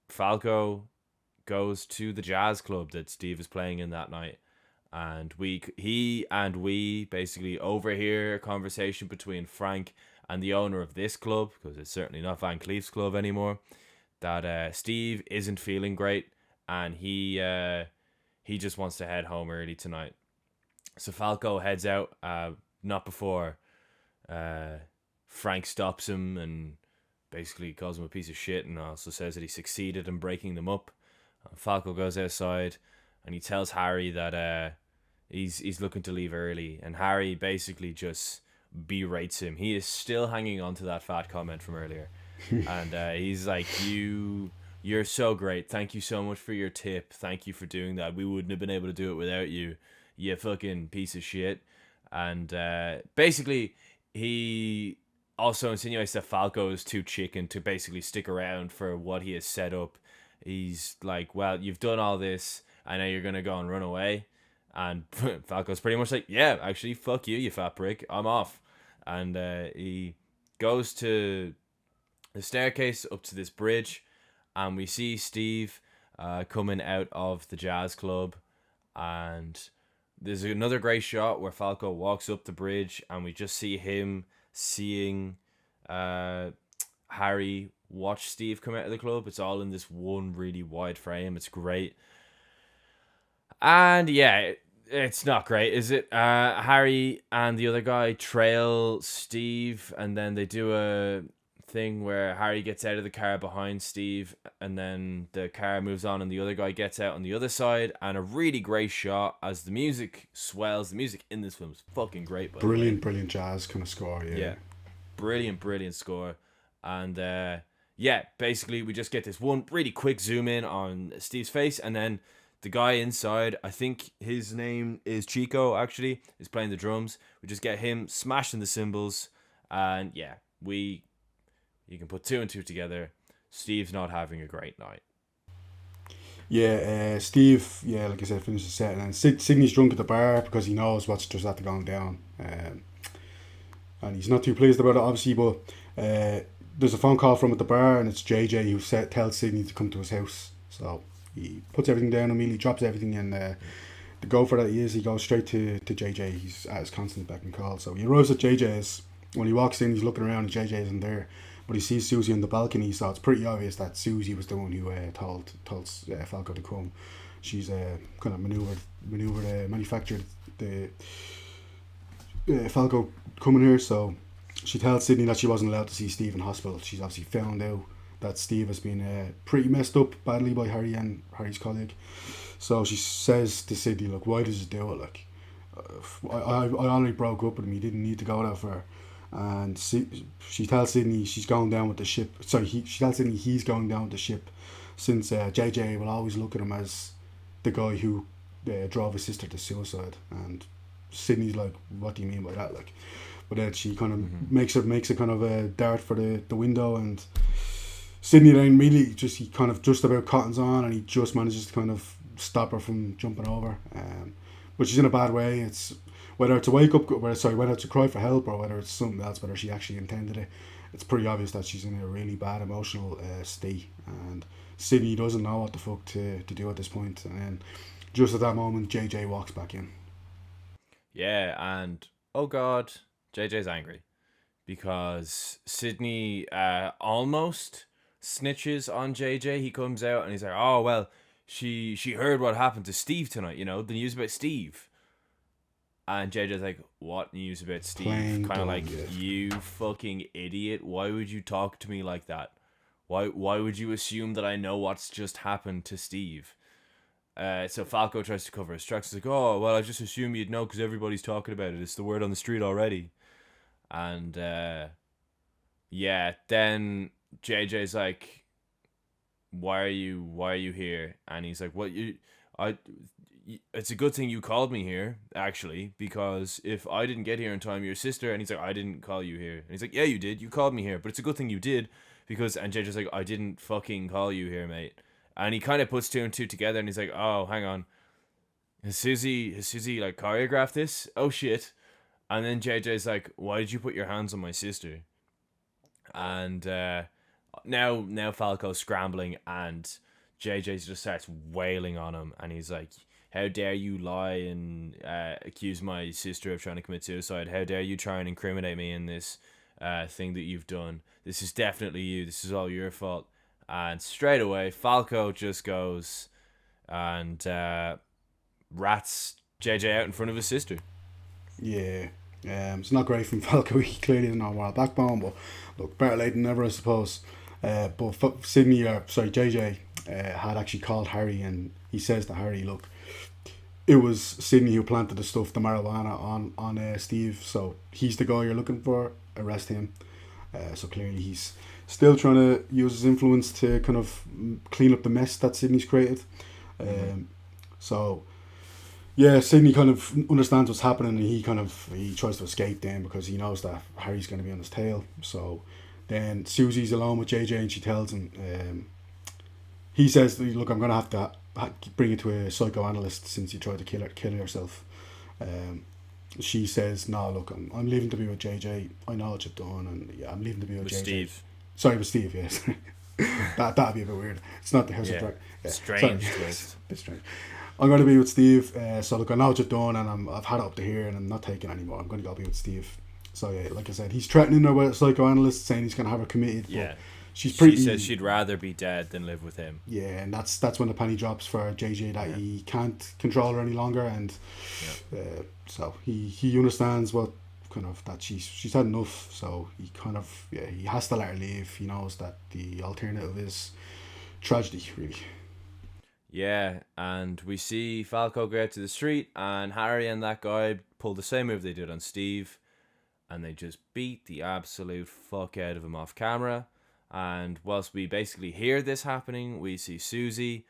Falco goes to the jazz club that Steve is playing in that night. And we basically overhear a conversation between Frank and the owner of this club, because it's certainly not Van Cleef's club anymore, that Steve isn't feeling great, and he just wants to head home early tonight. So Falco heads out, not before Frank stops him and basically calls him a piece of shit, and also says that he succeeded in breaking them up. Falco goes outside and he tells Harry that he's looking to leave early, and Harry basically just berates him. He is still hanging on to that fat comment from earlier. And he's like, you're so great. Thank you so much for your tip. Thank you for doing that. We wouldn't have been able to do it without you. You fucking piece of shit. And basically, he also insinuates that Falco is too chicken to basically stick around for what he has set up. He's like, "Well, you've done all this. I know you're going to go and run away." And Falco's pretty much like, "Yeah, actually, fuck you, you fat prick. I'm off." And he goes to the staircase up to this bridge, and we see Steve coming out of the jazz club, and there's another great shot where Falco walks up the bridge, and we just see him seeing Harry watch Steve come out of the club. It's all in this one really wide frame. It's great. And yeah, it's not great, is it? Harry and the other guy trail Steve, and then they do a thing where Harry gets out of the car behind Steve, and then the car moves on and the other guy gets out on the other side, and a really great shot as the music swells. The music in this film is fucking great, by Brilliant, brilliant jazz kind of score, yeah. Brilliant score. And basically we just get this one really quick zoom in on Steve's face, and then the guy inside, I think his name is Chico, actually, is playing the drums. We just get him smashing the cymbals, and you can put two and two together. Steve's not having a great night. Yeah, Steve, like I said, finishes the set, and then Sydney's drunk at the bar because he knows what's just after going down. And he's not too pleased about it, obviously, but there's a phone call from at the bar, and it's JJ who tells Sydney to come to his house. So he puts everything down immediately, drops everything, and the gopher that he goes straight to JJ. He's at his constant beck and call. So he arrives at JJ's. When he walks in, he's looking around, and JJ isn't there. But he sees Susie on the balcony, so it's pretty obvious that Susie was the one who told Falco to come. She's kind of manufactured the Falco coming here, so she tells Sydney that she wasn't allowed to see Steve in hospital. She's obviously found out that Steve has been pretty messed up badly by Harry and Harry's colleague. So she says to Sydney, look, why does he do it? Like, I already broke up with him. He didn't need to go that far. And she tells Sydney she's going down with the ship. Sorry, she tells Sydney he's going down with the ship, since JJ will always look at him as the guy who drove his sister to suicide. And Sydney's like, what do you mean by that? Like, but then she kind of makes a kind of a dart for the window, and Sydney then immediately he kind of just about cottons on, and he just manages to kind of stop her from jumping over. But she's in a bad way. It's whether to wake up, whether to cry for help, or whether it's something else, whether she actually intended it. It's pretty obvious that she's in a really bad emotional state, and Sydney doesn't know what the fuck to do at this point. And then just at that moment, JJ walks back in. Yeah, and oh god, JJ's angry because Sydney almost snitches on JJ. He comes out and he's like, oh well, she heard what happened to Steve tonight, the news about Steve. And JJ's like, what news about Steve? Kind of like, you fucking idiot. Why would you talk to me like that? Why would you assume that I know what's just happened to Steve? So Falco tries to cover his tracks. He's like, oh, well, I just assume you'd know because everybody's talking about it. It's the word on the street already. And, then JJ's like, why are you here? And he's like, it's a good thing you called me here, actually, because if I didn't get here in time, your sister... And he's like, I didn't call you here. And he's like, yeah, you did. You called me here, but it's a good thing you did, because... And JJ's like, I didn't fucking call you here, mate. And he kind of puts two and two together, and he's like, oh, hang on. Has Susie, like, choreographed this? Oh, shit. And then JJ's like, why did you put your hands on my sister? And now Falco's scrambling, and JJ just starts wailing on him, and he's like... How dare you lie and accuse my sister of trying to commit suicide? How dare you try and incriminate me in this thing that you've done? This is definitely you. This is all your fault. And straight away, Falco just goes and rats JJ out in front of his sister. Yeah. It's not great from Falco. He clearly doesn't know moral backbone, but look, better late than never, I suppose. But JJ had actually called Harry, and he says to Harry, look, it was Sydney who planted the marijuana on Steve, so he's the guy you're looking for, arrest him. So clearly he's still trying to use his influence to kind of clean up the mess that Sydney's created. Sydney kind of understands what's happening, and he tries to escape then because he knows that Harry's going to be on his tail. So then Susie's alone with JJ, and she tells him, he says, look, I'm going to have to bring you to a psychoanalyst since you tried to kill yourself. She says, no, look, I'm leaving to be with JJ. I know what you've done, and I'm leaving to be with JJ. Steve. Sorry, with Steve, yes. That'd be a bit weird. It's not the House of Yeah. Dragons. Yeah, sorry. Strange twist. Bit strange. I'm going to be with Steve. So look, I know what you've done, and I've had it up to here, and I'm not taking it anymore. I'm going to go be with Steve. So yeah, like I said, he's threatening her with a psychoanalyst, saying he's going to have her committed. Yeah. But she's pretty. She says she'd rather be dead than live with him. Yeah, and that's when the penny drops for JJ that Yeah. he can't control her any longer, and Yeah. so he understands what kind of that she's had enough. So he kind of he has to let her leave. He knows that the alternative is tragedy, really. Yeah, and we see Falco go out to the street, and Harry and that guy pull the same move they did on Steve, and they just beat the absolute fuck out of him off camera. And whilst we basically hear this happening, we see Susie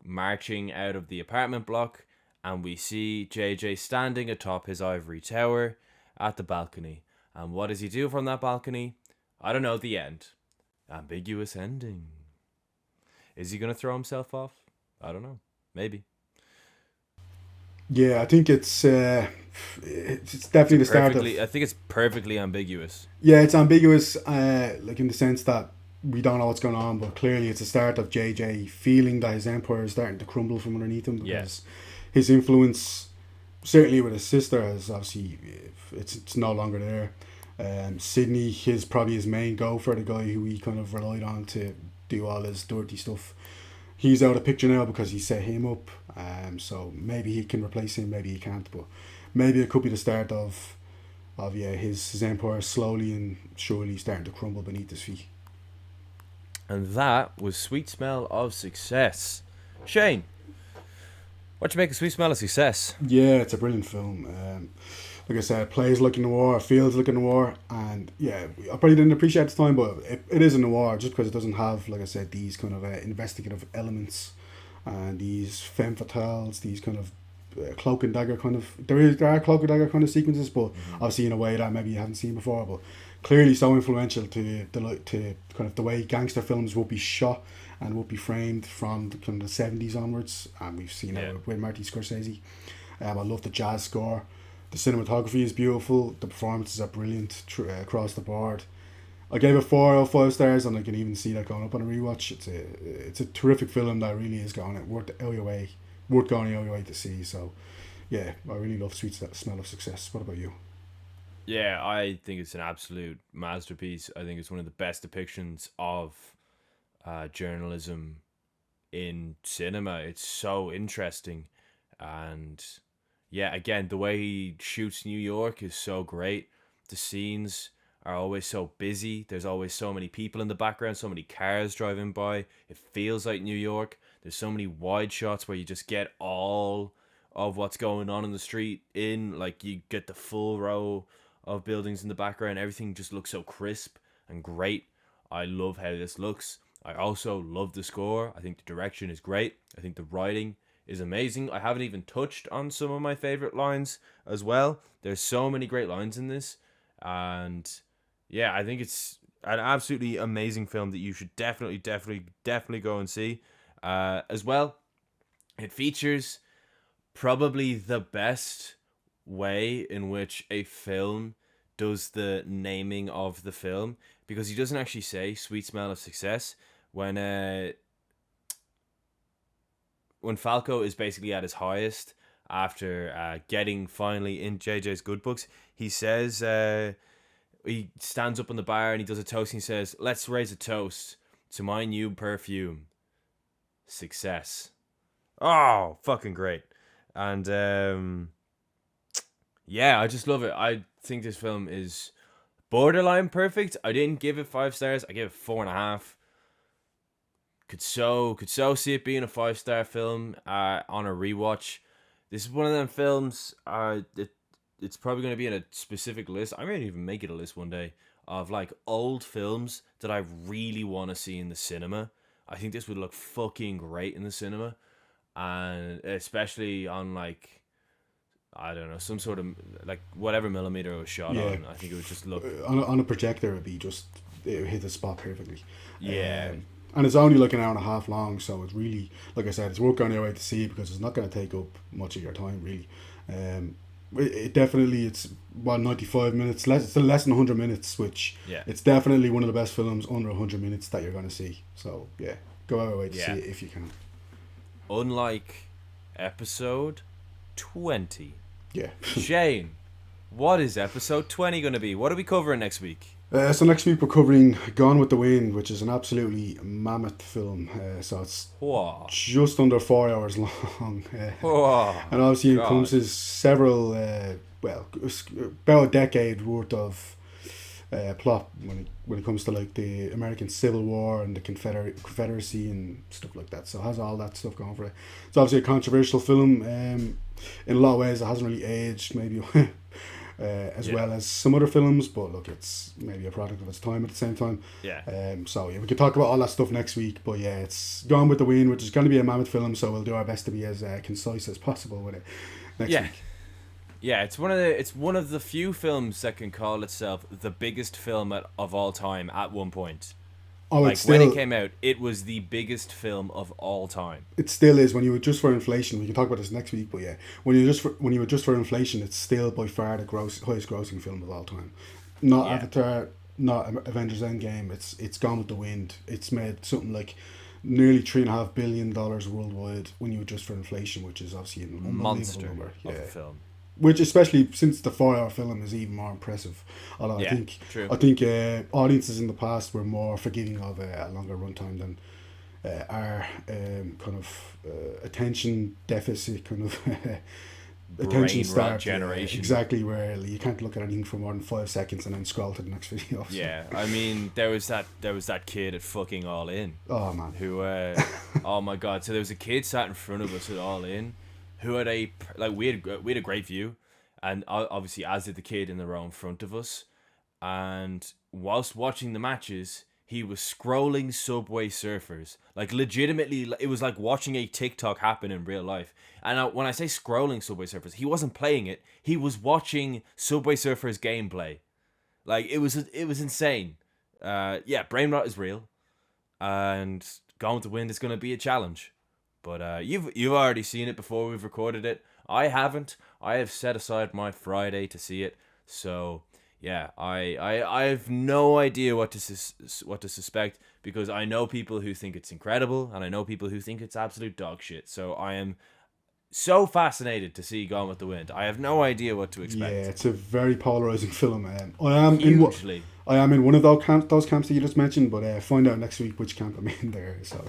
marching out of the apartment block, and we see JJ standing atop his ivory tower at the balcony. And what does he do from that balcony? I don't know, the end. Ambiguous ending. Is he going to throw himself off? I don't know. Maybe. Yeah, I think it's definitely the start of. I think it's perfectly ambiguous. Yeah, it's ambiguous, like in the sense that we don't know what's going on, but clearly it's the start of JJ feeling that his empire is starting to crumble from underneath him because his influence, certainly with his sister, is obviously it's no longer there. Sydney is probably his main gopher, the guy who he kind of relied on to do all his dirty stuff. He's out of picture now because he set him up. So maybe he can replace him, maybe he can't, but maybe it could be the start of his empire slowly and surely starting to crumble beneath his feet. And that was Sweet Smell of Success. Shane, what do you make of Sweet Smell of Success? Yeah, it's a brilliant film. Like I said, plays like a noir, feels like a noir, and yeah, I probably didn't appreciate it at the time, but it is a noir just because it doesn't have, like I said, these kind of investigative elements and these femme fatales, these kind of cloak and dagger kind of. There are cloak and dagger kind of sequences, but obviously in a way that maybe you haven't seen before, but clearly so influential to kind of the way gangster films would be shot and would be framed from the, kind of the 70s onwards, and we've seen it with Martin Scorsese. I love the jazz score. The cinematography is beautiful. The performances are brilliant across the board. I gave it 4 out of 5 stars, and I can even see that going up on a rewatch. It's a terrific film that really is worth going out your way to see. So, yeah, I really love Sweet Smell of Success. What about you? Yeah, I think it's an absolute masterpiece. I think it's one of the best depictions of journalism in cinema. It's so interesting, and yeah, again, the way he shoots New York is so great. The scenes are always so busy. There's always so many people in the background, so many cars driving by. It feels like New York. There's so many wide shots where you just get all of what's going on in the street like you get the full row of buildings in the background. Everything just looks so crisp and great. I love how this looks. I also love the score. I think the direction is great. I think the writing is amazing. I haven't even touched on some of my favorite lines as well. There's so many great lines in this, and yeah, I think it's an absolutely amazing film that you should definitely go and see. As well, it features probably the best way in which a film does the naming of the film, because he doesn't actually say Sweet Smell of Success when Falco is basically at his highest after getting finally in JJ's good books. He says, he stands up on the bar and he does a toast and he says, "Let's raise a toast to my new perfume, success." Oh, fucking great. And yeah, I just love it. I think this film is borderline perfect. I didn't give it 5 stars. I gave it 4.5. Could so see it being a 5-star film on a rewatch. This is one of them films. It's probably going to be in a specific list. I might even make it a list one day of like old films that I really want to see in the cinema. I think this would look fucking great in the cinema, and especially on like, I don't know, some sort of like whatever millimeter it was shot on. I think it would just look on a projector. It would hit the spot perfectly. Yeah. And it's only like an hour and a half long, so it's really, like I said, it's worth going your way to see because it's not going to take up much of your time, really. It definitely, it's about 95 minutes, it's less than 100 minutes, which Yeah. it's definitely one of the best films under 100 minutes that you're going to see. So yeah, go out of your way to see it if you can. Unlike episode 20. Yeah. Shane, what is episode 20 going to be? What are we covering next week? So next week we're covering Gone with the Wind, which is an absolutely mammoth film. So it's Whoa. just under 4 hours long. Whoa. And obviously God. it encompasses several, about a decade worth of plot when it comes to like the American Civil War and the Confederacy and stuff like that. So it has all that stuff going for it. It's obviously a controversial film. In a lot of ways, it hasn't really aged, maybe as well as some other films. But look, it's maybe a product of its time at the same time. Yeah. So yeah, we can talk about all that stuff next week. But yeah, it's Gone with the Wind, which is going to be a mammoth film. So we'll do our best to be as concise as possible with it next week. Yeah, it's one of the few films that can call itself the biggest film of all time at one point. Oh, like it's still, when it came out, it was the biggest film of all time. It still is. When you adjust for inflation, we can talk about this next week. But yeah, when you adjust for inflation, it's still by far the highest grossing film of all time. Not Avatar, not Avengers Endgame. It's Gone with the Wind. It's made something like nearly $3.5 billion worldwide when you adjust for inflation, which is obviously an unbelievable Monster number. of a film. Which, especially since the 4-hour film, is even more impressive. Although I think audiences in the past were more forgiving of a longer runtime than our kind of attention deficit kind of attention rot generation. Exactly, where you can't look at anything for more than 5 seconds and then scroll to the next video. So. Yeah, I mean there was that kid at fucking All In. Oh man. Who oh my god! So there was a kid sat in front of us at All In. Who had we had a great view, and obviously as did the kid in the row in front of us, and whilst watching the matches, he was scrolling Subway Surfers, like legitimately. It was like watching a TikTok happen in real life. And when I say scrolling Subway Surfers, he wasn't playing it; he was watching Subway Surfers gameplay. Like it was insane. Brain rot is real, and Gone with the Wind is going to be a challenge. But you've already seen it before we've recorded it. I haven't. I have set aside my Friday to see it. So yeah, I have no idea what to suspect, because I know people who think it's incredible and I know people who think it's absolute dog shit. So I am so fascinated to see Gone with the Wind. I have no idea what to expect. Yeah, it's a very polarizing film. I am in one of those camps that you just mentioned, but find out next week which camp I'm in there. So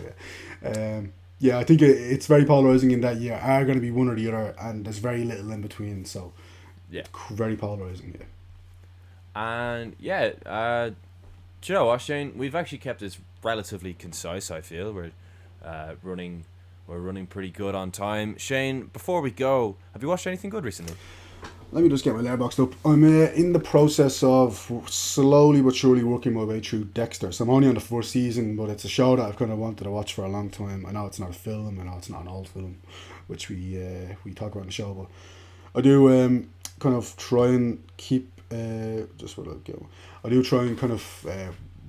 yeah. Yeah, I think it's very polarizing in that you are going to be one or the other, and there's very little in between. So, yeah, very polarizing. Yeah, and yeah, do you know what, Shane? We've actually kept this relatively concise. I feel we're running pretty good on time. Shane, before we go, have you watched anything good recently? Let me just get my letterboxd up. I'm in the process of slowly but surely working my way through Dexter. So I'm only on the 4th season, but it's a show that I've kind of wanted to watch for a long time. I know it's not a film, I know it's not an old film, which we talk about in the show, but I do kind of try and keep I do try and kind of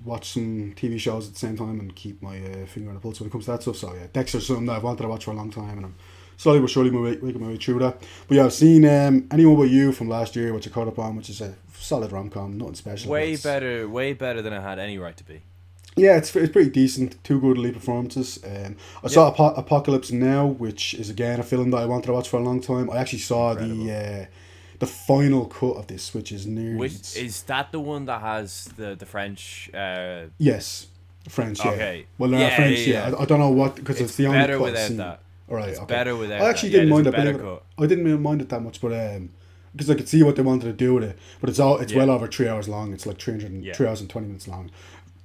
watch some TV shows at the same time and keep my finger on the pulse when it comes to that stuff. So yeah, Dexter's something that I've wanted to watch for a long time, and I'm slowly but surely making my way through that. But yeah, I've seen Anyone But You from last year, which I caught up on, which is a solid rom-com, nothing special. Way better than it had any right to be. Yeah, it's pretty decent. 2 good lead performances. I saw Apocalypse Now, which is again a film that I wanted to watch for a long time. I actually saw the final cut of this, which is nearly... Is that the one that has the French... Yes, French, yeah. Okay. Well, French, yeah. I don't know what, because it's the only better cut without scene. that. All right, it's okay. better without I actually that. didn't mind it. I didn't mind it that much, but because I could see what they wanted to do with it. But it's well over 3 hours long. It's like 3 hours and 20 minutes long.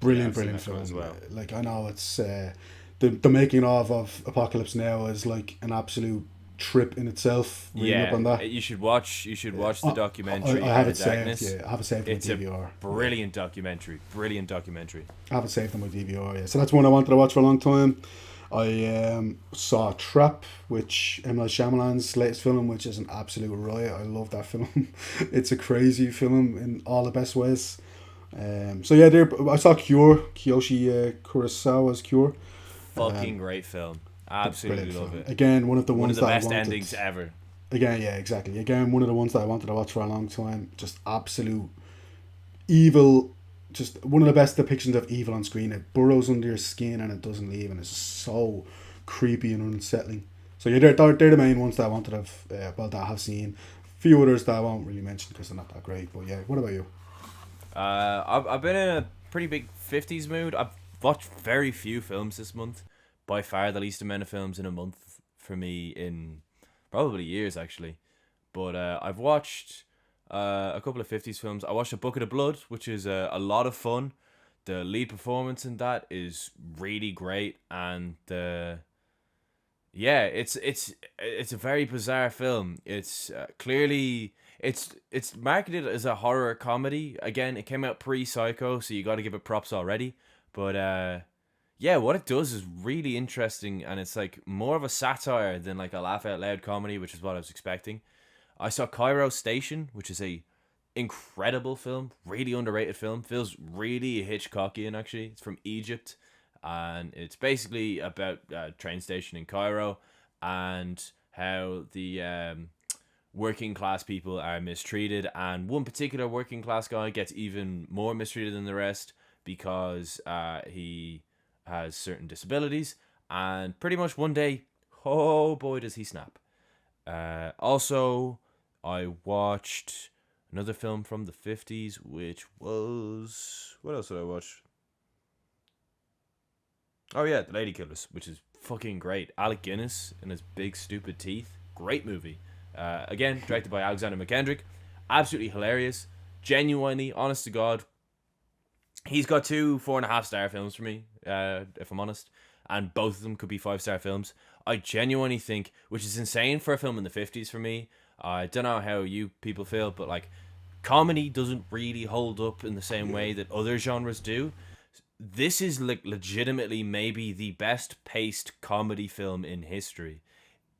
Brilliant film as well. Like I know it's the making of Apocalypse Now is like an absolute trip in itself. Yeah, up on that. You should watch the documentary. I have it saved. Yeah, I have it saved on my DVR. Brilliant documentary. I have it saved on my DVR. Yeah, so that's one I wanted to watch for a long time. I saw Trap, which M. Night Shyamalan's latest film, which is an absolute riot. I love that film. It's a crazy film in all the best ways. So yeah, I saw Cure, Kiyoshi Kurosawa's Cure. Fucking great film. Absolutely love film. it. Again, one of the one ones of the that best I wanted. endings ever. Again, yeah, exactly. Again, one of the ones that I wanted to watch for a long time. Just absolute evil. Just one of the best depictions of evil on screen. It burrows under your skin and it doesn't leave, and it's so creepy and unsettling. So yeah, they're the main ones that I wanted to have. That I have seen. A few others that I won't really mention because they're not that great. But yeah, what about you? I've been in a pretty big 50s mood. I've watched very few films this month. By far the least amount of films in a month for me in probably years, actually. But I've watched a couple of 50s films. I watched A Bucket of Blood, which is a lot of fun. The lead performance in that is really great, and yeah, it's a very bizarre film. It's clearly it's marketed as a horror comedy. Again, it came out pre-Psycho, so you got to give it props already. But yeah, what it does is really interesting, and it's like more of a satire than like a laugh out loud comedy, which is what I was expecting. I saw Cairo Station, which is a incredible film, really underrated film. Feels really Hitchcockian actually. It's from Egypt, and it's basically about a train station in Cairo and how the working class people are mistreated, and one particular working class guy gets even more mistreated than the rest because he has certain disabilities, and pretty much one day, oh boy, does he snap. Also, I watched another film from the 50s, which was... What else did I watch? Oh yeah, The Ladykillers, which is fucking great. Alec Guinness and his big stupid teeth. Great movie. Again, directed by Alexander Mackendrick. Absolutely hilarious. Genuinely, honest to God, he's got two 4.5-star films for me, if I'm honest. And both of them could be 5-star films. I genuinely think, which is insane for a film in the 50s for me. I don't know how you people feel, but like, comedy doesn't really hold up in the same way that other genres do. This is like legitimately maybe the best paced comedy film in history.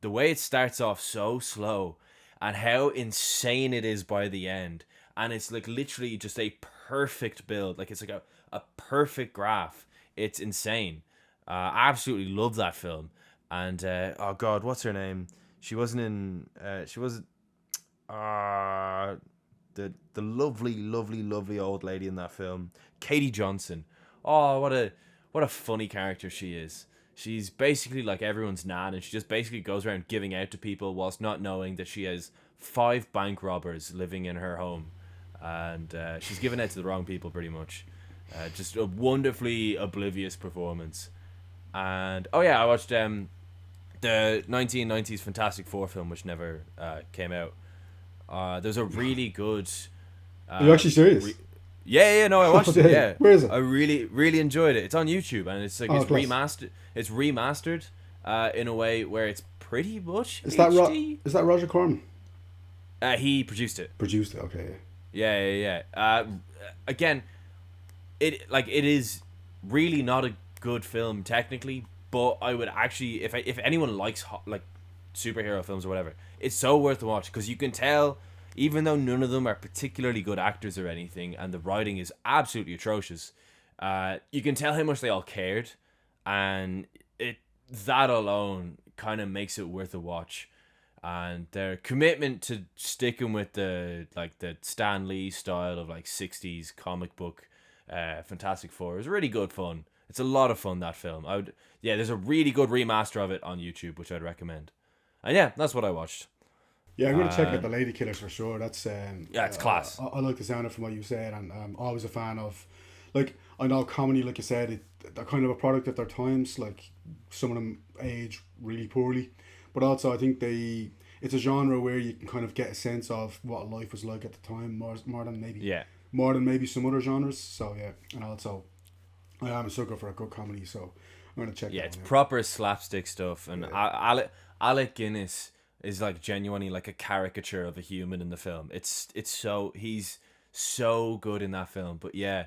The way it starts off so slow and how insane it is by the end. And it's like literally just a perfect build. Like it's like a perfect graph. It's insane. I absolutely love that film. And oh god, what's her name? She wasn't in. She was. The lovely old lady in that film, Katie Johnson. Oh, what a funny character she is. She's basically like everyone's nan, and she just basically goes around giving out to people whilst not knowing that she has 5 bank robbers living in her home, and she's giving out to the wrong people pretty much. Just a wonderfully oblivious performance. And oh yeah, I watched the 1990s Fantastic Four film, which never came out. There's a really good. Are you actually serious? Yeah, no, I watched it. Yeah, where is it? I really enjoyed it. It's on YouTube, and it's like it's class. remastered. It's remastered, in a way where it's pretty much Is HD. Is that Roger Corman? He produced it. Produced it. Okay. Yeah. Again, it is really not a good film technically, but I would actually, if anyone likes like superhero films or whatever, it's so worth the watch because you can tell, even though none of them are particularly good actors or anything, and the writing is absolutely atrocious, you can tell how much they all cared, and that alone kind of makes it worth a watch. And their commitment to sticking with the Stan Lee style of like 60s comic book Fantastic Four is really good fun. It's a lot of fun, that film. There's a really good remaster of it on YouTube, which I'd recommend. And yeah, that's what I watched. Yeah, I'm gonna check out the Ladykillers for sure. That's yeah, it's class. I like the sound of from what you said, and I'm always a fan of, like, I know comedy, like you said, they're kind of a product of their times. Like some of them age really poorly, but also I think it's a genre where you can kind of get a sense of what life was like at the time, more than maybe some other genres. So yeah, and also I am a sucker for a good comedy, so I'm gonna check. Yeah, that it's one out. proper slapstick stuff, and Alec Guinness is like genuinely like a caricature of a human in the film. He's so good in that film. But yeah,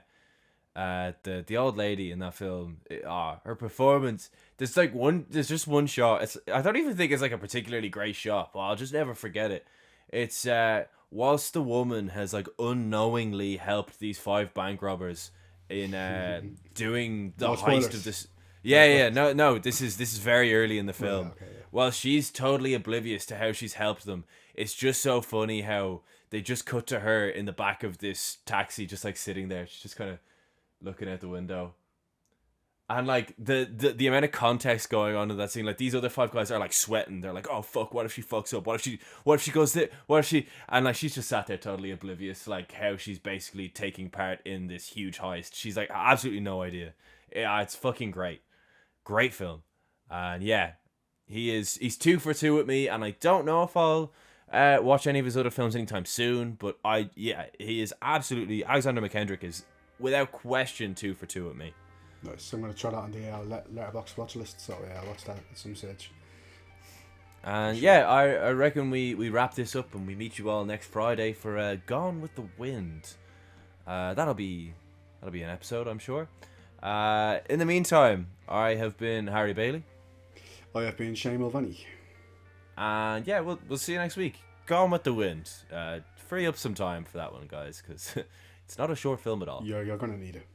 the old lady in that film, her performance. There's just one shot. I don't even think it's like a particularly great shot, but I'll just never forget it. It's whilst the woman has like unknowingly helped these 5 bank robbers in doing the No heist spoilers. of this. Yeah, no, this is very early in the film. Okay, yeah. Well, she's totally oblivious to how she's helped them. It's just so funny how they just cut to her in the back of this taxi, just like sitting there. She's just kind of looking out the window. And like the amount of context going on in that scene, like these other five guys are like sweating. They're like, "Oh fuck, what if she fucks up? What if she goes this? What if she?" And like she's just sat there totally oblivious, like how she's basically taking part in this huge heist. She's like absolutely no idea. Yeah, it's fucking great, great film. And yeah, he's 2 for 2 with me, and I don't know if I'll watch any of his other films anytime soon. But he is absolutely Alexander Mackendrick is without question 2 for 2 with me. Nice. I'm going to try that on the Letterboxd watch list. So yeah, I'll watch that at some stage. And yeah, I reckon we wrap this up and we meet you all next Friday for Gone with the Wind. That'll be an episode, I'm sure. In the meantime, I have been Harry Bailey. I have been Shane Mulvaney. And yeah, we'll see you next week. Gone with the Wind. Free up some time for that one, guys, because it's not a short film at all. You're going to need it.